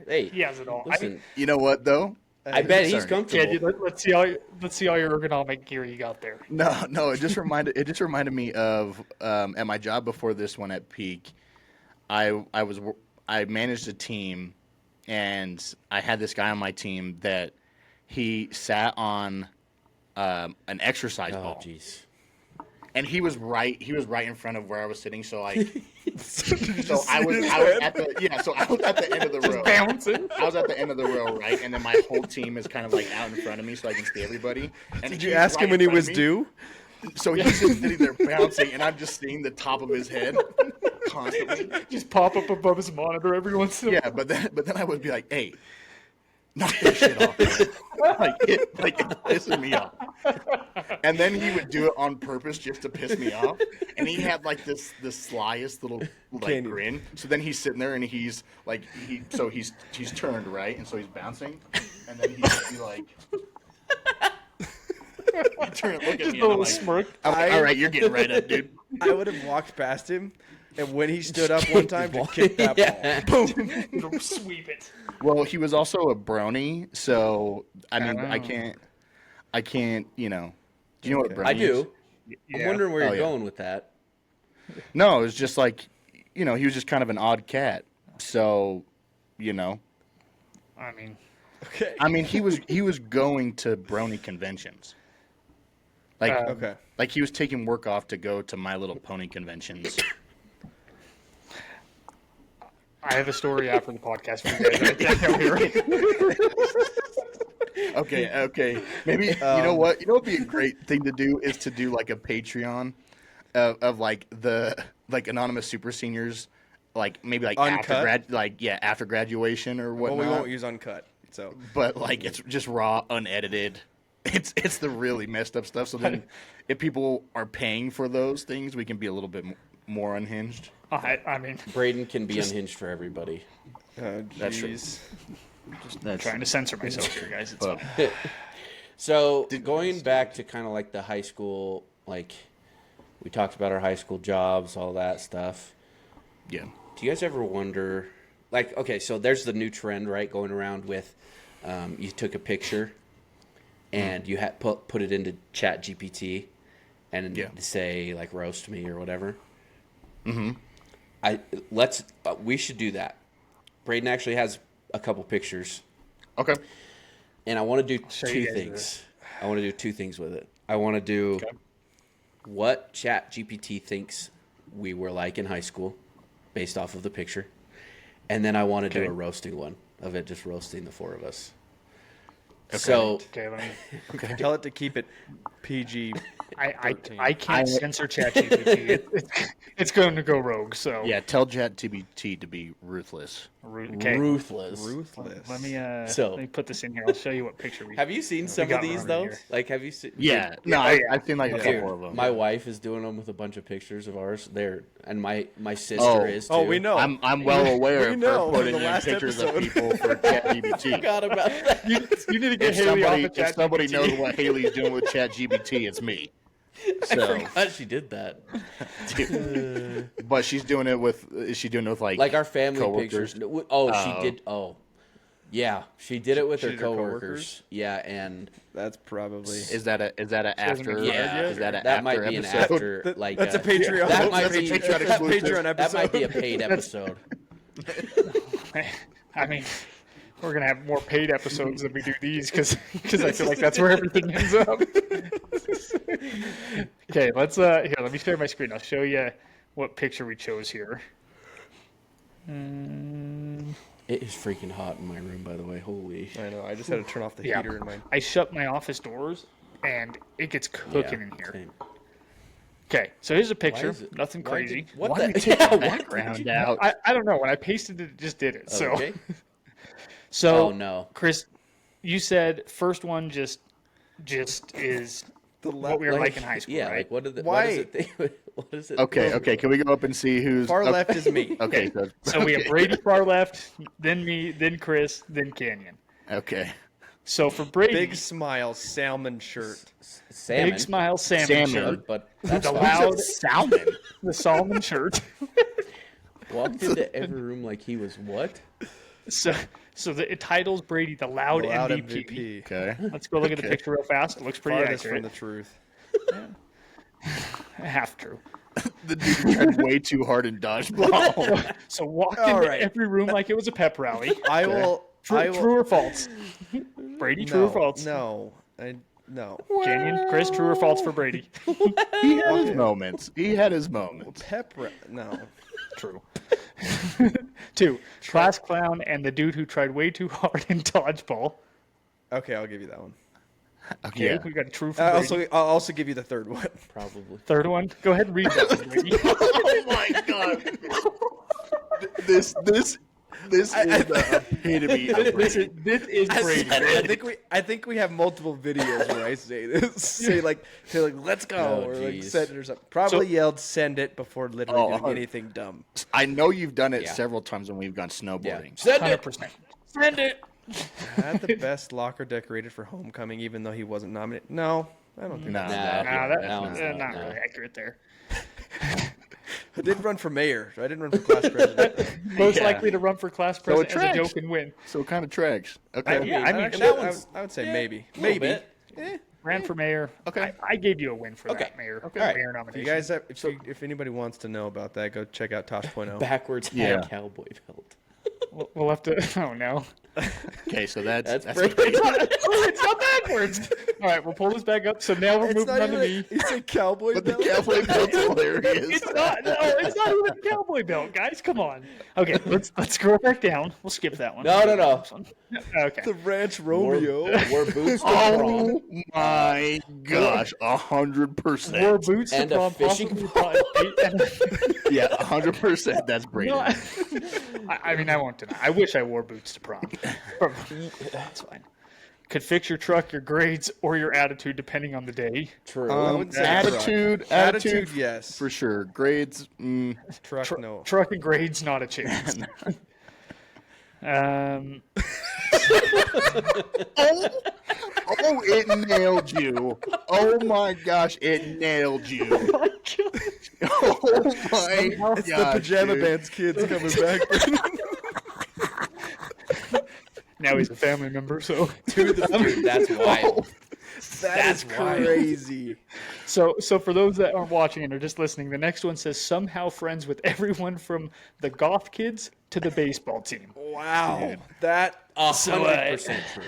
Hey, He has it all. listen. You know what though? I bet he's Sorry. Yeah, comfortable. dude, let's see all your ergonomic gear you got there. No. It just reminded me of at my job before this one at Peak. I managed a team, and I had this guy on my team that he sat on an exercise Oh, ball, jeez. and he was right in front of where I was sitting. So like, I was at the end of the row. Bouncing. I was at the end of the row, right, and then my whole team is kind of like out in front of me, so I can see everybody. And Did you ask him when he was due? So he's just sitting there bouncing, and I'm just seeing the top of his head constantly. Just pop up above his monitor every once in a while. Yeah, but then I would be like, "Hey, knock that shit off!" Man. It's pissing me off. And then he would do it on purpose just to piss me off. And he had like the slyest little like grin. So then he's sitting there, and he's like, he's turned right, and so he's bouncing, and then he'd be like. He'd turn and look at Just me, a and I'm little like, smirk. I'm like, all right, you're getting right up, dude. I would have walked past him, and when he stood up one time, just kicked that ball. Yeah. Sweep it. Well, he was also a brony, so I mean, Oh. I can't, Do you know what a brony I is? do. I'm Yeah. wondering where Oh, you're yeah. going with that. No, it was just like, he was just kind of an odd cat. So, I mean, Okay. I mean, he was going to brony conventions. Like, Okay. like he was taking work off to go to My Little Pony conventions. I have a story after the podcast for you guys. I can't tell here. Okay. Maybe you know what? You know what'd be a great thing to do is to do like a Patreon of like the anonymous super seniors, like maybe like Uncut? after graduation or Well, whatnot. we won't use uncut. So But like it's just raw, unedited. It's the really messed up stuff. So then, if people are paying for those things, we can be a little bit more unhinged. I mean, Braden can be unhinged for everybody. That's true. jeez. That's trying to censor myself here, guys. It's But- fine. So going back to kind of like the high school, like we talked about our high school jobs, all that stuff. yeah. Do you guys ever wonder, like, okay, so there's the new trend, right, going around with you took a picture and you had put it into ChatGPT and Yeah. say like roast me or whatever. Mm-hmm. We should do that. Braden actually has a couple pictures, Okay. and I want to do show two you guys things. I want to do two things with it. I want to do what ChatGPT thinks we were like in high school, based off of the picture, and then I want to do a roasting one of it, just roasting the four of us. So Okay, let me, Tell it to keep it PG. I 13. can't censor ChatGPT. It's going to go rogue. So Yeah. Tell ChatGPT to be ruthless. Okay. Ruthless. Ruthless. Let me So- let me put this in here. I'll show you what picture we Have you seen some got of these one though? here. Like, have you seen? Yeah. Dude, No, yeah. I've seen like a dude, couple of them. my wife is doing them with a bunch of pictures of ours. There, and my sister Oh. is too. Oh, we know. I'm well aware We of know, her putting in the in last pictures episode. of people for ChatGPT. Forgot about that. You need to get If Haley off somebody, of if somebody ChatGPT. knows what Haley's doing with ChatGPT, it's me. I So, forgot she did that. but she's doing it with. Is she doing it with Like our family coworkers? pictures. Oh, she Oh. did. Oh, yeah, she did it with She her did her coworkers. coworkers? Yeah, and That's probably. Is that a hasn't after? been yeah, Is that an that after might be episode? an after. That- like that's a Patreon. That might That's a be Patreon That exclusive. Patreon episode. that might be a paid episode. I mean, we're gonna have more paid episodes than we do these because I feel like that's where everything ends up. Okay, let's here. Let me share my screen. I'll show you what picture we chose here. It is freaking hot in my room, by the way. Holy. I know. I just had to turn off the Yeah, heater in my. I shut my office doors and it gets cooking in here. same. Okay, so here's a Why picture. is it- Nothing why crazy. did- what Why the? did you take Yeah, the what? background out? I don't know. When I pasted it, it just did it. So Okay. so Oh no. Chris, you said first one just is what we were like in high school, Yeah, right? like what did the, Why? what does it think? What is it? Okay, okay. Can we go up and see who's Far okay. left is me. Okay, So we have Brady far left, then me, then Chris, then Canyon. okay. So for Brady, Big smile, salmon shirt. Salmon. big smile, salmon, Salmon. shirt, But that's the fine. loud Salmon. the Solomon shirt. Walked into every room like he was what? So it titles Brady the loud, Loud MVP. MVP. Okay. Let's go look at the picture real fast. It looks pretty Farthest from accurate. the truth. Half true. The dude tried way too hard in dodgeball. So walked All into right. every room like it was a pep rally. I will. I will. True or false? Brady, true no, or false? No. No. Canyon, Chris, true or false for Brady? He had his moments. He had his moments. No. True. 2, class clown and the dude who tried way too hard in dodgeball. Okay, I'll give you that one. Okay, Yeah. we got a true for Brady. I'll also give you the third one. Probably. Third one, go ahead and read that one, Brady. Oh my god. This is the epitome of this Brady. is Brady. I think we have multiple videos where I say this. say like let's go Oh, or like geez. send it or something. Probably So- yelled send it before literally Oh, doing anything dumb. I know you've done it Yeah. several times when we've gone snowboarding. Send it. 100%. Send it. I had the best locker decorated for homecoming, even though he wasn't nominated. No, I don't think. Nah, Nah, Nah, that's that one's not, not, no. really accurate there. I did run for mayor. I didn't run for class president. Most Yeah. likely to run for class So it president as a tracks. joke and win. So it kind of tracks. Okay. Yeah, I mean, Actually, that one's- I would say maybe. Little Maybe. bit. Ran for mayor. Okay. I gave you a win for Okay. that mayor. Okay. Alright. Mayor If nomination. you guys have, if anybody wants to know about that, go check out Tosh.0. Backwards Yeah. hat cowboy belt. We'll have to. Oh no. Okay, so that's Brady. It's not backwards. All right, we'll pull this back up. So now we're It's moving not on to even. me. It's a cowboy But the belt. cowboy belt's hilarious. It's not. No, it's not even a cowboy belt, guys. Come on. Okay, let's scroll back down. We'll skip that one. No. Okay. The Ranch Wore, Romeo. wore boots to Oh prom. my gosh, Wore 100%. boots And to a prom, fishing possibly. Yeah, 100%. That's Brady. No, I mean, I won't deny. I wish I wore boots to prom. That's fine. Could fix your truck, your grades, or your attitude, depending on the day. True. I wouldn't say Attitude, truck. Attitude, yes. for sure. Grades, Truck, no. Truck and grades, not a chance. oh, it nailed you. Oh my gosh, it nailed you. Oh my gosh. It's the pajama dude. bands kids coming back. Now he's a family member, so Dude, that's wild. That's wild. crazy. so for those that aren't watching and are just listening, the next one says somehow friends with everyone from the goth kids to the baseball team. Wow. That 100% true.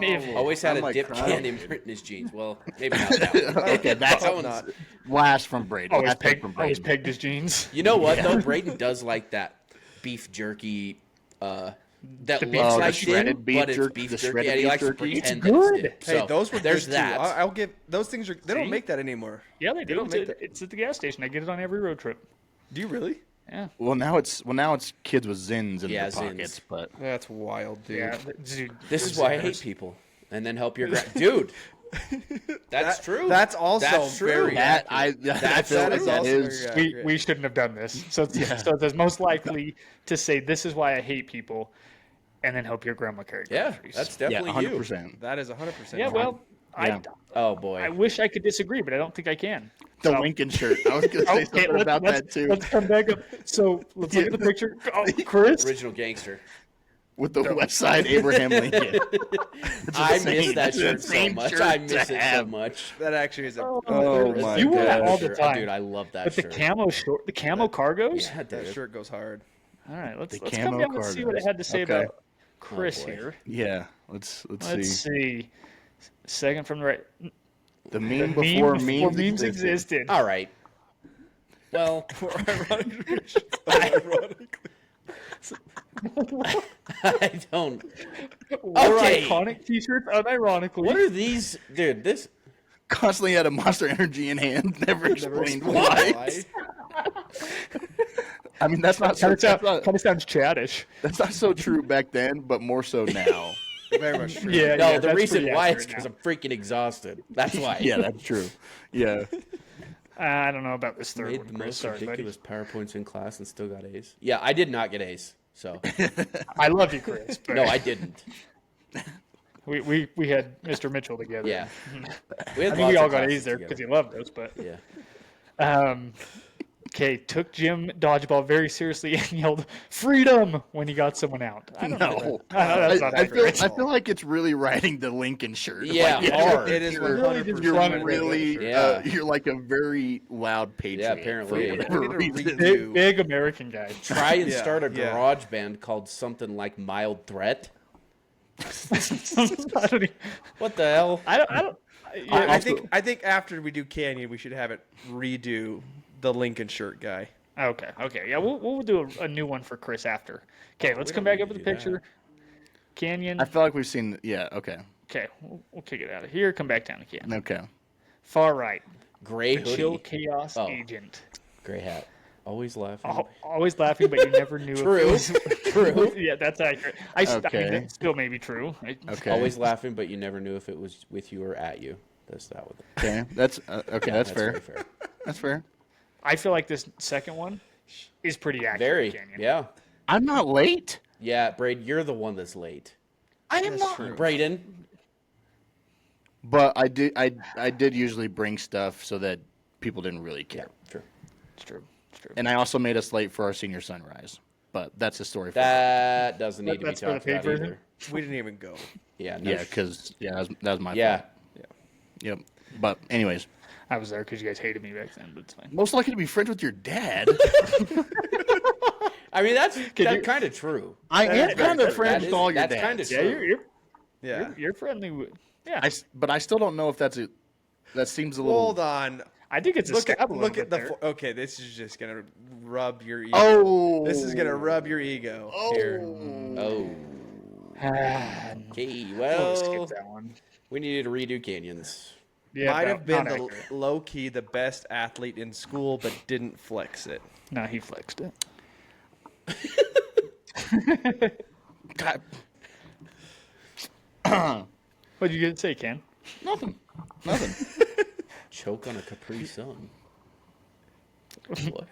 If- Always had I'm a like dip crying. can imprint in his jeans. Well, maybe not that one. Okay, that's That one's- last from Brady. always That's pegged, from always Brady. pegged his jeans. You know what though? Braden does like that beef jerky. That looks the like shredded it, beef but it's jerky- beef the jerky, shredded and he beef likes to jerky. pretend It's that good. it's dip. Hey, So, those were there's good that. too. I'll give those things. They don't See? make that anymore. Yeah, they do. don't make It's at the gas station. I get it on every road trip. Do you really? Yeah. Well, now it's kids with zins in their Zins. pockets, but That's wild, dude. Yeah. Dude, This is why I hate people. And then help your dude. That's true. That's also That's true. very that accurate. I feel That like is that also is. very we, accurate. we shouldn't have done this. So it's most likely to say this is why I hate people, and then help your grandma carry Yeah, groceries. that's Yeah, definitely you. 100%. That is 100%. Yeah. Well, Yeah. Oh I boy. wish I could disagree, but I don't think I can. The So- Lincoln shirt. I was going to say Okay, something about that too. Let's come back up. So let's look at the picture. Oh, Chris. Original gangster. With the West Side Abraham Lincoln. I miss insane. that It's shirt an so insane much. shirt I to miss it so have. much. That actually is a. Oh It's my a You wear good it all the shirt. time. Dude, I love that But the shirt. camo short, the camo cargos. Yeah, That dude. shirt goes hard. All right, let's The come camo down and see what it cargos. had to say Okay. about Chris boy. here. Yeah, let's Let's see. see. Second from the right. The meme The before meme memes, memes existed. All right. Well, I don't. Wore Okay. iconic T-shirts, unironically. What are these, dude? This. Constantly had a Monster Energy in hand. Never explained why. I mean, that's not so. Kind of sounds Chadish. That's not so true back then, but more so now. Very much true. Yeah. No, yeah, the that's reason pretty why is accurate because now. I'm freaking exhausted. That's why. Yeah, that's true. Yeah. I don't know about this third Made one, the Chris. most Sorry, buddy. ridiculous PowerPoints in class and still got A's. Yeah, I did not get A's. So I love you, Chris. But no, I didn't. we had Mr. Mitchell together. Yeah. We had I think we lots all of got classes A's there together. because he loved us. But Yeah. Okay, took Jim dodgeball very seriously and yelled "freedom" when he got someone out. I don't know. No. That's not I feel accurate. I feel like it's really riding the Lincoln shirt. Yeah, Like, hard. It is you're- 100%. You're running really, Yeah. you're like a very loud patriot. Yeah, apparently. for We whatever need to reason. redo- Big American guy. Try and Yeah, start a yeah. garage band called something like Mild Threat. I don't. Even, What the hell? I don't. Yeah, I think after we do Canyon, we should have it redo the Lincoln shirt guy. Okay. Yeah, we'll do a new one for Chris after. Okay, let's we come don't back need up to with the do picture. Canyon. I feel like we've seen. Yeah. Okay. Okay, we'll kick it out of here. Come back down again. Okay. Far right. Gray Chill hoodie. chaos Oh. agent. Gray hat. Always laughing. Always laughing, but you never knew. True. If it was, True. Yeah, that's accurate. I mean, Okay. that still may be true. Okay. Always laughing, but you never knew if it was with you or at you. That's that one. Okay. That's okay. That's fair. very fair. That's fair. I feel like this second one is pretty accurate. Very. Canyon. Yeah. I'm not late. Yeah, Braden, you're the one that's late. I am not. Braden. But I did usually bring stuff so that people didn't really care. Sure. It's true. It's true. And I also made us late for our senior sunrise. But that's a story for That doesn't need to be That's for the talked paid about version? either. We didn't even go. Yeah. No Yeah, because that was my Yeah. fault. Yep. But anyways, I was there because you guys hated me back then, but it's fine. most likely to be friends with your dad. I mean, that's you- kind of true. I am kind of friends That with is- all your that's dads. kinda Yeah, true. Yeah. you're friendly with. Yeah, But I still don't know if that seems a little. Hold on. I think it's a Look scab at a look little at bit the. there. Okay, this is just gonna rub your ego. Oh. This is gonna rub your ego here. Oh. Ah, Okay, we'll well, skip that one. we needed to redo canyons. Yeah, Might no, have been not the accurate. low key the best athlete in school, but didn't flex it. No, he flexed it. God, What'd you get to say, Ken? nothing. Nothing. Choke on a Capri Sun. What?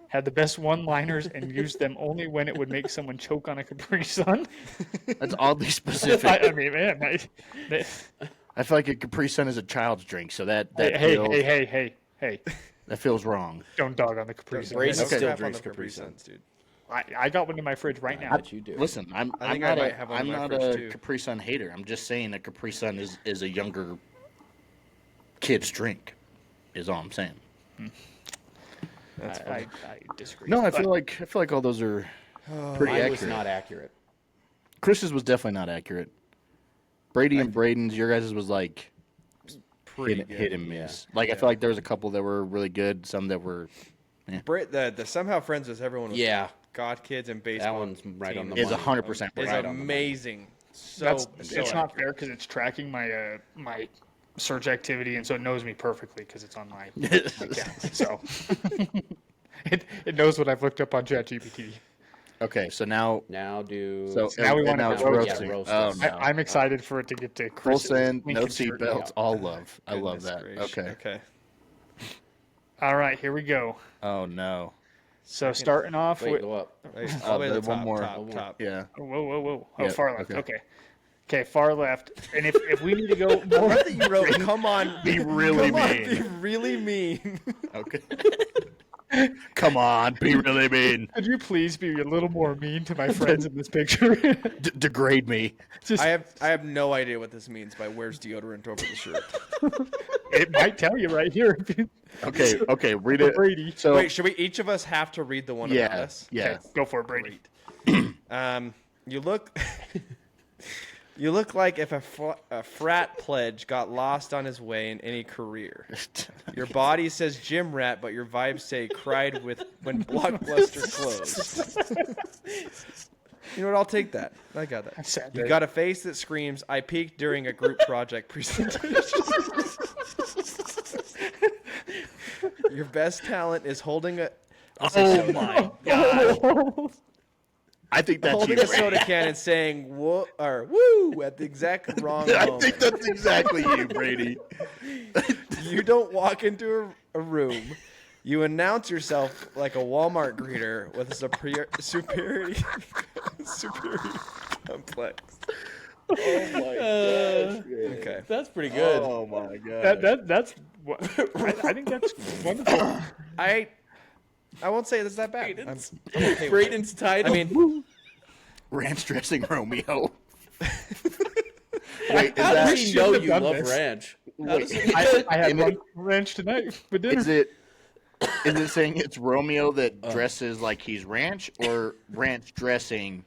Had the best one-liners and used them only when it would make someone choke on a Capri Sun. That's oddly specific. I mean, man, I feel like a Capri Sun is a child's drink, so that hey, that feels wrong. don't dog on the Capri Sun. Braden Okay. still Crap on drinks the Capri Suns, Suns. dude. I got one in my fridge right now. That you do. Listen, I'm think I not might have one in I'm my not fridge, a too. Capri Sun hater. I'm just saying a Capri Sun is a younger kid's drink. Is all I'm saying. I disagree. No, I But feel like all those are pretty Mine accurate. was not accurate. Chris's was definitely not accurate. Brady and Braden's, your guys' was like Pretty hit and miss. Like I feel like there was a couple that were really good, some that were The somehow friends with everyone. With Yeah. God kids and That baseball. one's right on the is money. 100% Is right. amazing. So that's so it's not accurate. fair because it's tracking my my search activity, and so it knows me perfectly because it's on my account. So It knows what I've looked up on ChatGPT. Okay, so now Now do. so now we want now to it's roast roasting. it. Roast Oh, it. no. I'm excited for it to get to Full Chris. send, no Lincoln shirt. seatbelts, all love. I love Goodness that. gracious. Okay. Okay. All right, here we go. Oh no. So starting off Wait, with go up. Wait, all the way to the one top, more. top, One more. top. Yeah. whoa. Oh, Yeah, far left. okay. Okay, far left. And if we need to go I more, love that you wrote, come on, Be really come on, mean. be really mean. Okay. Come on, be really mean. could you please be a little more mean to my friends in this picture? Degrade me. Just, I have no idea what this means by where's deodorant over the shirt. it might tell you right here. Okay, read it. Brady. So Wait, should we each of us have to read the one about yeah, us? yeah. Okay, go for it, Brady. You look you look like if a frat pledge got lost on his way in any career. Your body says gym rat, but your vibes say cried when Blockbuster closed. You know what? I'll take that. I got that. Sad You day. got a face that screams, I peaked during a group project presentation. Your best talent is holding a Oh my god. I think that's holding you. a soda can and saying whoa or woo at the exact wrong I moment. think that's exactly you, Brady. You don't walk into a room. You announce yourself like a Walmart greeter with a superiority complex. Oh my gosh. Okay. That's pretty good. Oh my god. That's what I think that's wonderful. I won't say it's that bad. I'm okay with it. Braden's title. I mean, Ranch dressing Romeo. Wait, is how that does he know have you done love this. ranch? wait, I had is it- ranch tonight for dinner. is it saying it's Romeo that dresses like he's ranch or ranch dressing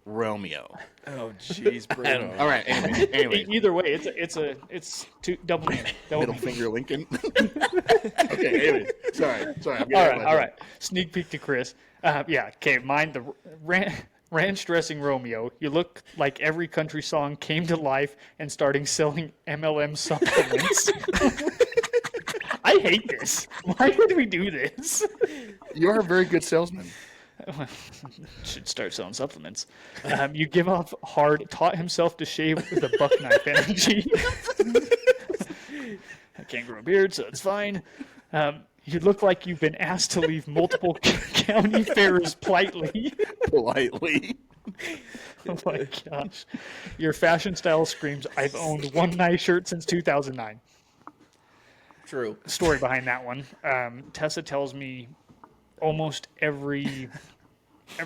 Romeo? oh jeez, Braden. All right, anyway. Either way, it's double meaning. Double Middle meaning. finger Lincoln. Okay, anyways. Sorry. I'm getting All out right, of my all head. right. Sneak peek to Chris. Yeah, okay. Mine, the ranch dressing Romeo. You look like every country song came to life and starting selling MLM supplements. I hate this. Why did we do this? You are a very good salesman. Should start selling supplements. You give off taught himself to shave with a buck knife energy. I can't grow a beard, so it's fine. You look like you've been asked to leave multiple county fairs politely. Politely. Oh my gosh. Your fashion style screams, I've owned one nice shirt since 2009. True. Story behind that one. Tessa tells me almost every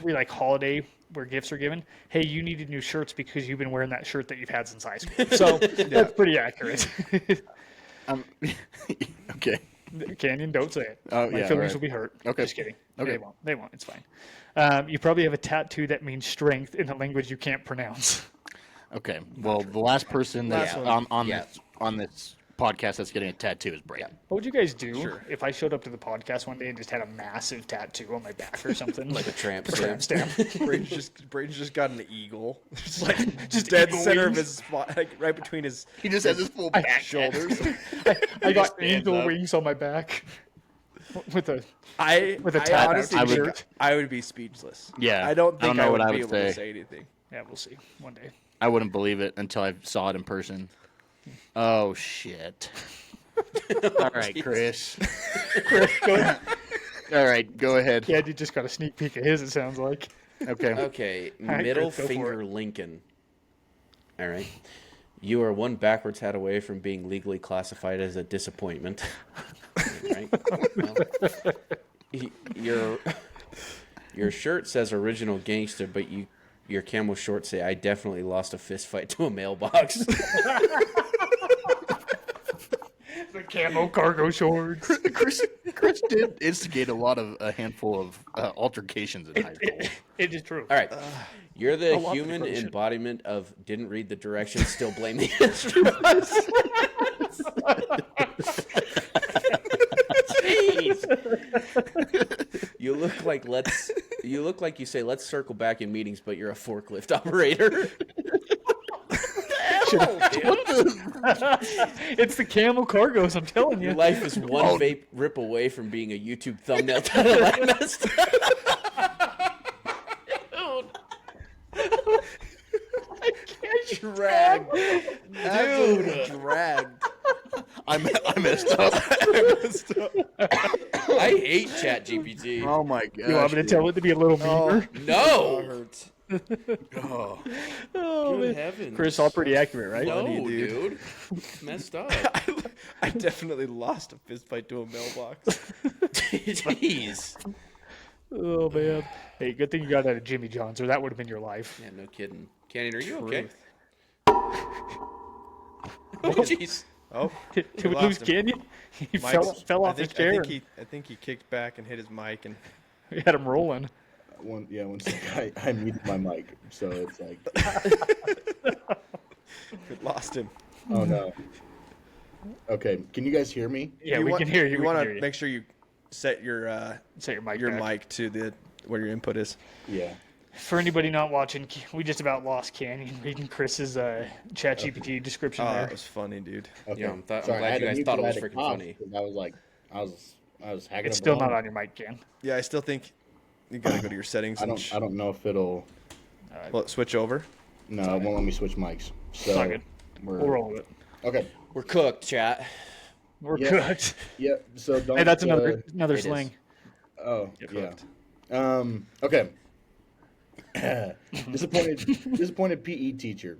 like holiday where gifts are given, hey, you needed new shirts because you've been wearing that shirt that you've had since high school. So that's pretty accurate. Okay. Canyon, don't say it. Oh, My yeah, feelings right. will be hurt. Okay. Just kidding. Okay. They won't. It's fine. You probably have a tattoo that means strength in a language you can't pronounce. Okay. Well, the last person that's Last one. on this podcast that's getting a tattoo is Brayden. What would you guys do if I showed up to the podcast one day and just had a massive tattoo on my back or something? Like a tramp tramp stamp. stamp. Braden's just got an eagle. Just like Just dead eagle center of wings. his spot, like right between his He just has his full back shoulders. I got stands angel up. wings on my back with a I tat honestly I would- think I would be speechless. Yeah, I don't I don't think know I what would I be would able to say. say anything. Yeah, we'll see one day. I wouldn't believe it until I saw it in person. Oh shit. All right, Chris. All right, go ahead. Yeah, you just got a sneak peek of his. It sounds like. Okay. Okay, right, middle Chris, go for finger it. Lincoln. All right. You are one backwards hat away from being legally classified as a disappointment. Right? Well, your shirt says original gangster, but your camel shorts say I definitely lost a fist fight to a mailbox. The camo cargo shorts. Chris did instigate a handful of altercations in high school. It is true. All right. You're the love the human question. embodiment of didn't read the directions, still blame the instruments. Jeez. You look like you say let's circle back in meetings, but you're a forklift operator. description. It's the camel cargos, I'm telling Your you. life is one vape rip away from being a YouTube thumbnail title. I messed up. Dragged. Dude, dragged. I messed up. I hate ChatGPT. Oh my god. You want me to tell it to be a little meaner? No. hurts. Oh. Oh, Good man. heavens. Chris, all pretty accurate, right? No, Funny, dude. Messed up. I definitely lost a fist fight to a mailbox. Jeez. Oh, man. Hey, good thing you got out of Jimmy John's, or that would have been your life. Yeah, no kidding. Canyon, are you okay? Truth. Oh, jeez. Oh, Did we lost lose him. Canyon? He Mike's- fell I off think, his chair. I think he kicked back and hit his mic, and We had him rolling. One second. I muted my mic, so it's like, we lost him. oh no. Okay, can you guys hear me? Yeah, we can hear you. You We can want hear to you. make sure you set your Set your mic back. mic to the where your input is. Yeah. For anybody not watching, we just about lost Canyon reading Chris's ChatGPT description Oh, there. that was funny, dude. Okay. Yeah, I'm glad Sorry, I had you to guys mute thought it I was had to freaking cough, funny. 'cause I was like, I was hacking. It's a still bone. not on your mic, Ken. Yeah, I still think you gotta go to your settings. I and don't know if it'll. Well, switch over. No, it won't let me switch mics. So It's not good. we're We'll roll with it. okay. We're cooked, chat. We're Yeah. cooked. Yeah. So don't. Hey, that's another It is. slang. Oh, You're yeah. cooked. Okay. disappointed PE teacher.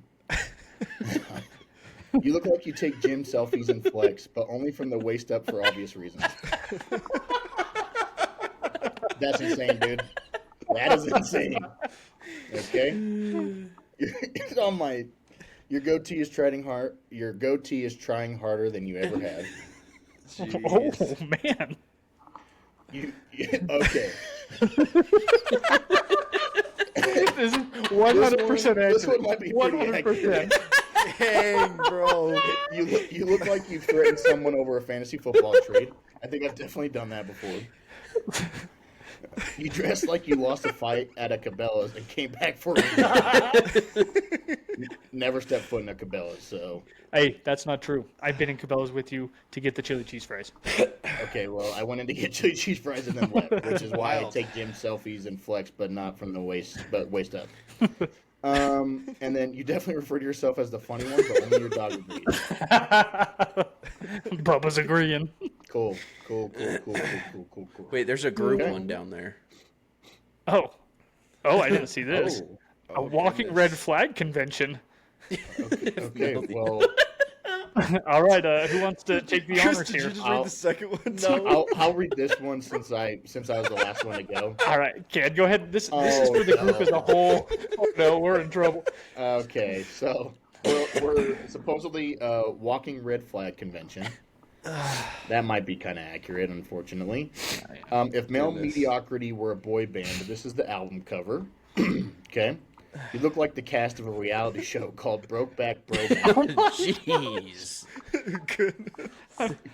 You look like you take gym selfies and flex, but only from the waist up for obvious reasons. That's insane, dude. That is insane. Okay. It's on my. Your goatee is trying hard. Your goatee is trying harder than you ever have. Oh, man. Okay. This is 100% This one accurate. might be pretty 100%. Dang, bro. You look like you threatened someone over a fantasy football trade. I think I've definitely done that before. You dress like you lost a fight at a Cabela's and came back for a Never stepped foot in a Cabela's, so Hey, that's not true. I've been in Cabela's with you to get the chili cheese fries. okay. Well, I went in to get chili cheese fries and then left, which is why I Wild. take gym selfies and flex, but not from the waist, but waist up. And then you definitely refer to yourself as the funny one, but only your dog agrees. Bubba's agreeing. Cool. Wait, there's a group Okay. one down there. Oh, I didn't see this. Oh, A walking red flag convention. okay. Well, All right, who wants to take the Chris, honors did you here? just read the second one? no, I'll read this one since I was the last one to go. All right, Ken, go ahead. This is Oh, for the group no. as a whole. Oh, no, we're in trouble. Okay, so we're supposedly a walking red flag convention. That might be kind of accurate, unfortunately. If male Goodness. mediocrity were a boy band, this is the album cover. Okay, you look like the cast of a reality show called Brokeback Broback. Jeez.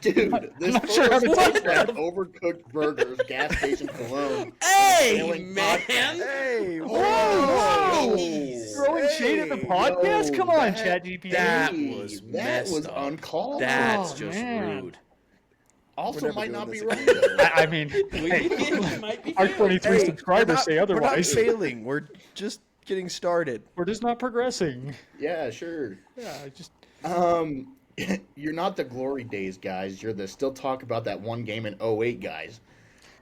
Dude, this not sure how to photo take that overcooked burgers, gas station cologne. Hey, Failing man. Hey, Whoa! Throwing shade at the podcast? Yo, Come on, that- ChatGPT. That Hey, was that messed was up. uncalled. That's Oh, just man. rude. Also, never might doing not be this right. again. Though. I mean, hey, might be our 23 subscribers say We're not otherwise. failing. We're just getting started. We're just not progressing. Yeah, sure. Yeah, I just You're not the glory days guys. You're the still talk about that one game in '08 guys.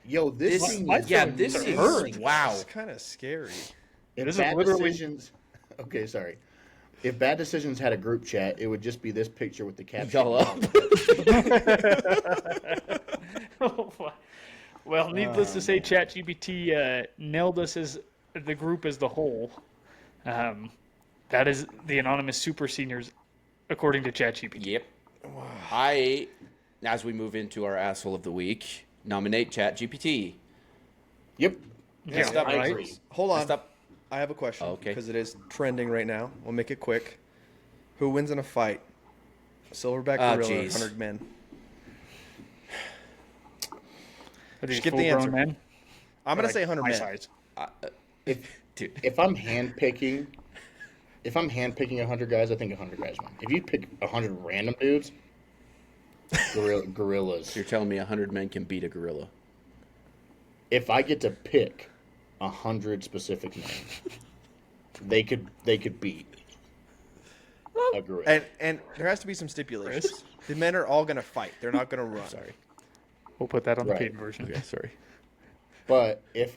Yo, this This, thing my is yeah, feelings this are is hurt. wow. It's kind of scary. if this is bad literally- decisions. Okay, sorry. If bad decisions had a group chat, it would just be this picture with the caption. Y'all up. Well, needless to say, ChatGPT nailed us as the group as the whole. That is the anonymous super seniors, according to ChatGPT. Yep. I, as we move into our asshole of the week, nominate ChatGPT. Yep. Yeah, Stop, I right? agree. Hold on. Stop. I have a question. Oh, okay. Because it is trending right now. We'll make it quick. Who wins in a fight? Silverback Oh, gorilla or jeez. 100 men? Are these Just give the full-grown answer. men? I'm going Like to say 100 my men. size. If Dude. if I'm hand picking, if I'm handpicking 100 guys, I think 100 guys win. If you pick 100 random dudes, gorillas. You're telling me 100 men can beat a gorilla? If I get to pick 100 specific men, they could beat a gorilla. And there has to be some stipulations. The men are all going to fight. They're not going to run. Sorry. We'll put that on the Right. paid version. Okay, sorry. But if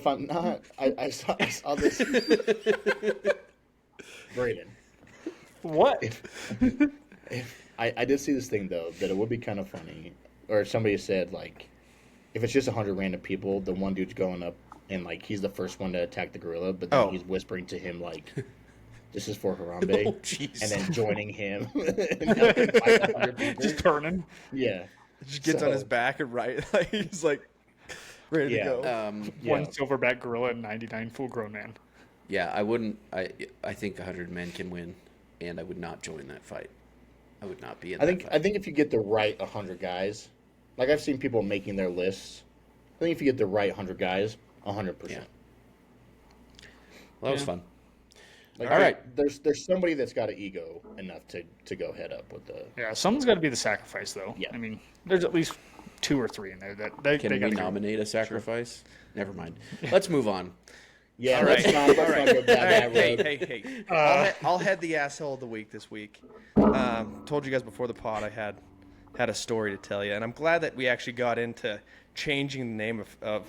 I'm not, I saw this. Braden. What? If I did see this thing though, that it would be kind of funny, or somebody said like, if it's just 100 random people, the one dude's going up and like he's the first one to attack the gorilla, but then he's whispering to him like, "This is for Harambe," Oh, jeez. and then joining him and helping fight 100 people. Just turning. Yeah, Just gets on his back and like he's like ready Yeah. to go. One silverback gorilla and 99 full-grown man. Yeah, I wouldn't. I think 100 men can win, and I would not join that fight. I would not be in that fight. I think if you get the right 100 guys, like I've seen people making their lists. I think if you get the right 100 guys, 100%. Yeah. Well, that was fun. Like, All right. There's somebody that's got an ego enough to go head up with the. Yeah, someone's got to be the sacrifice, though. Yeah. I mean, there's at least 2 or 3 in there that they Can we got to nominate a sacrifice? Never mind. Let's move on. Yeah, All let's right. not go down that Hey, road. hey. I'll head the asshole of the week this week. Told you guys before the pod I had a story to tell you, and I'm glad that we actually got into changing the name of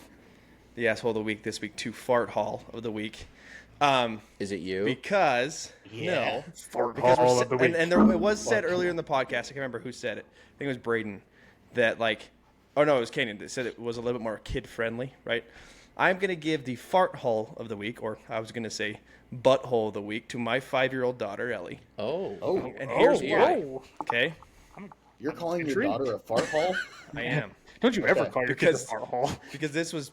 the asshole of the week this week to Fart Hall of the week. Is it you? Because Yeah. Fart because Hall of the week. and there it was said earlier in the podcast. I can't remember who said it. I think it was Braden. That like, oh no, it was Kanan that said it was a little bit more kid friendly, right? I'm gonna give the fart hole of the week, or I was gonna say butthole of the week, to my 5-year-old daughter Ellie. Oh, And here's why. whoa. Okay, you're calling your Intrigued. daughter a fart hole? I am Don't you ever Okay. call your Because- kids a fart hole. because this was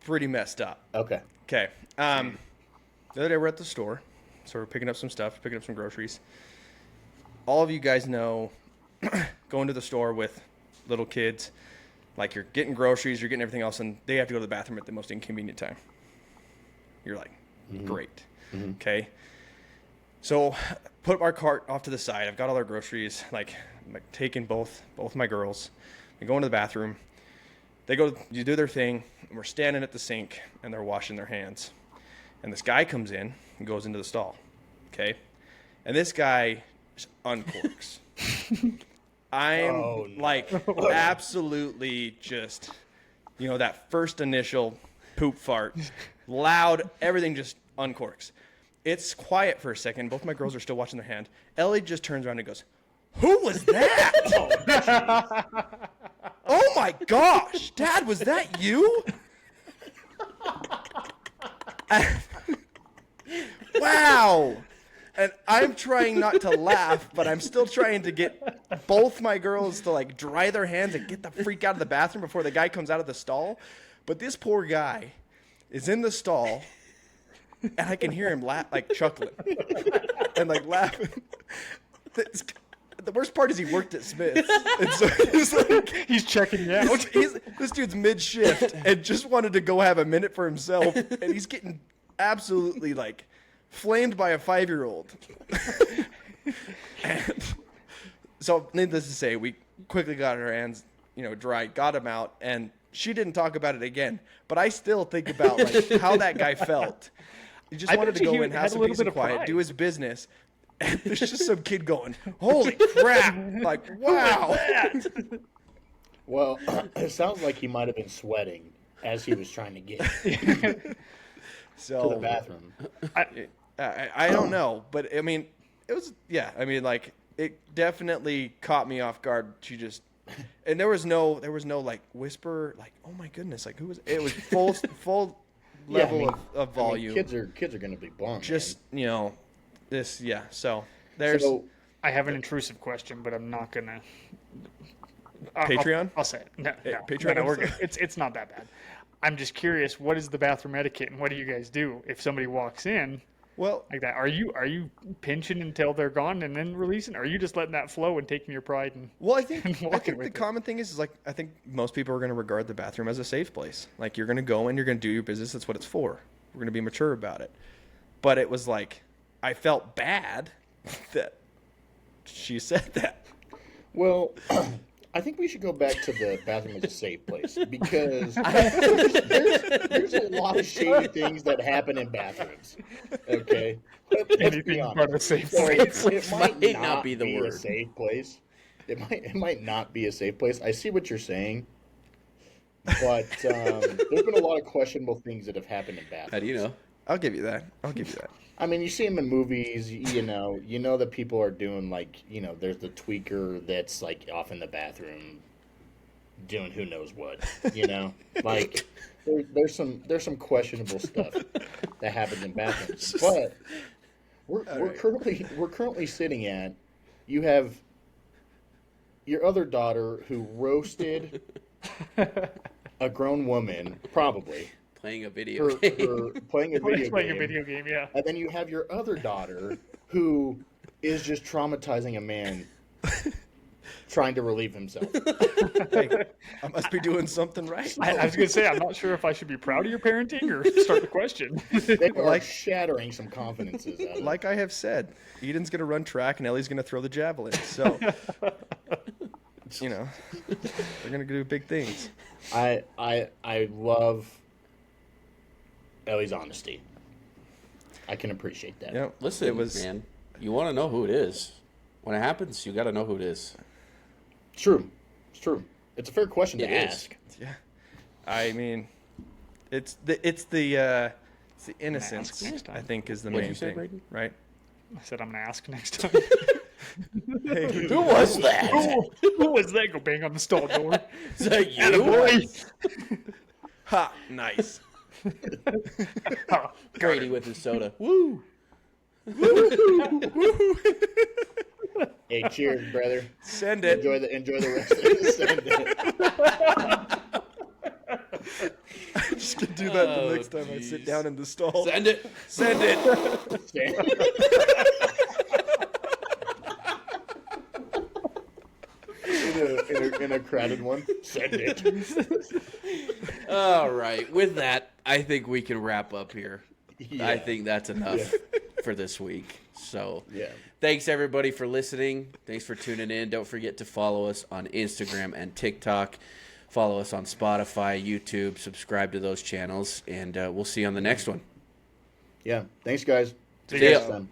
pretty messed up. Okay. Okay. The other day we're at the store, so we're picking up some stuff, picking up some groceries. All of you guys know, going to the store with little kids, like you're getting groceries, you're getting everything else, and they have to go to the bathroom at the most inconvenient time. You're like, great. Okay. So put our cart off to the side. I've got all our groceries, like I'm taking both my girls. We go into the bathroom. They go, you do their thing, and we're standing at the sink, and they're washing their hands. And this guy comes in and goes into the stall, okay? And this guy just uncorks. I'm like absolutely just, that first initial poop fart, loud, everything just uncorks. It's quiet for a second. Both my girls are still washing their hand. Ellie just turns around and goes, "Who was that? Oh my gosh, Dad, was that you?" Wow. And I'm trying not to laugh, but I'm still trying to get both my girls to like dry their hands and get the freak out of the bathroom before the guy comes out of the stall. But this poor guy is in the stall, and I can hear him like chuckling and like laughing. The worst part is he worked at Smith's, and so he's like, He's checking you out. this dude's mid-shift and just wanted to go have a minute for himself, and he's getting absolutely like flamed by a 5-year-old. And so needless to say, we quickly got our hands, dry, got him out, and she didn't talk about it again. But I still think about like how that guy felt. He just I wanted bet to you go he in, had have a some little peace bit and of quiet, pride. do his business. And there's just some kid going, "Holy crap!" Like, wow. Well, it sounds like he might have been sweating as he was trying to get to So the bathroom. I don't know, but I mean, it was like it definitely caught me off guard. She just, and there was no like whisper, like, "Oh my goodness!" Like who was? It was full level of volume. Kids are going to be blown. Just man. this So there's So, I have an intrusive question, but I'm not gonna. Patreon? I'll say it. No, Patreon no, we're episode? good. It's not that bad. I'm just curious. What is the bathroom etiquette, and what do you guys do if somebody walks in Well, like that? Are you pinching until they're gone and then releasing? Or are you just letting that flow and taking your pride and I think and walking the with it? common thing is like I think most people are going to regard the bathroom as a safe place. Like you're going to go in, you're going to do your business. That's what it's for. We're going to be mature about it. But it was like I felt bad that she said that. Well, I think we should go back to the bathroom as a safe place because there's a lot of shady things that happen in bathrooms. Okay, let's be Anything honest. but a safe So place. it might Might not be the a word. safe place. It might not be a safe place. I see what you're saying, but there's been a lot of questionable things that have happened in bathrooms. How do you know? I'll give you that. I mean, you see them in movies, you know that people are doing like, there's the tweaker that's like off in the bathroom doing who knows what, like there's some questionable stuff that happens in bathrooms. But we're currently sitting at, you have your other daughter who roasted a grown woman, probably. Playing a video game. Playing a Playing game. a video game, yeah. And then you have your other daughter who is just traumatizing a man trying to relieve himself. Hey, I must be doing something right. I was gonna say I'm not sure if I should be proud of your parenting or start the question. They are shattering some confidences out of Like I have said, Eden's going to run track and Ellie's going to throw the javelin. So, they're going to do big things. I love Ellie's honesty. I can appreciate that. Yep. Listen, man, you want to know who it is. When it happens, you got to know who it is. It's true. It's true. It's a fair question to It is. ask. Yeah. I mean, it's the innocence, next time. I think, is the What'd main you say, thing, Braden? right? I said I'm gonna ask next time. Hey, Who was that? Who was that? Go bang on the stall door. Is that you? Boy. ha, nice. Oh, Grady with his soda. Woo! Hey, cheers, brother. Send it. Enjoy the rest of it. Send it. I'm just gonna do that Oh, the next time I jeez. sit down in the stall. Send it. Send it. Send it. In a crowded one. Send it. All right. With that, I think we can wrap up here. Yeah. I think that's enough for this week. So, Yeah. thanks everybody for listening. Thanks for tuning in. Don't forget to follow us on Instagram and TikTok. Follow us on Spotify, YouTube. Subscribe to those channels, and we'll see you on the next one. Yeah. Thanks, guys. See See you ya. next time.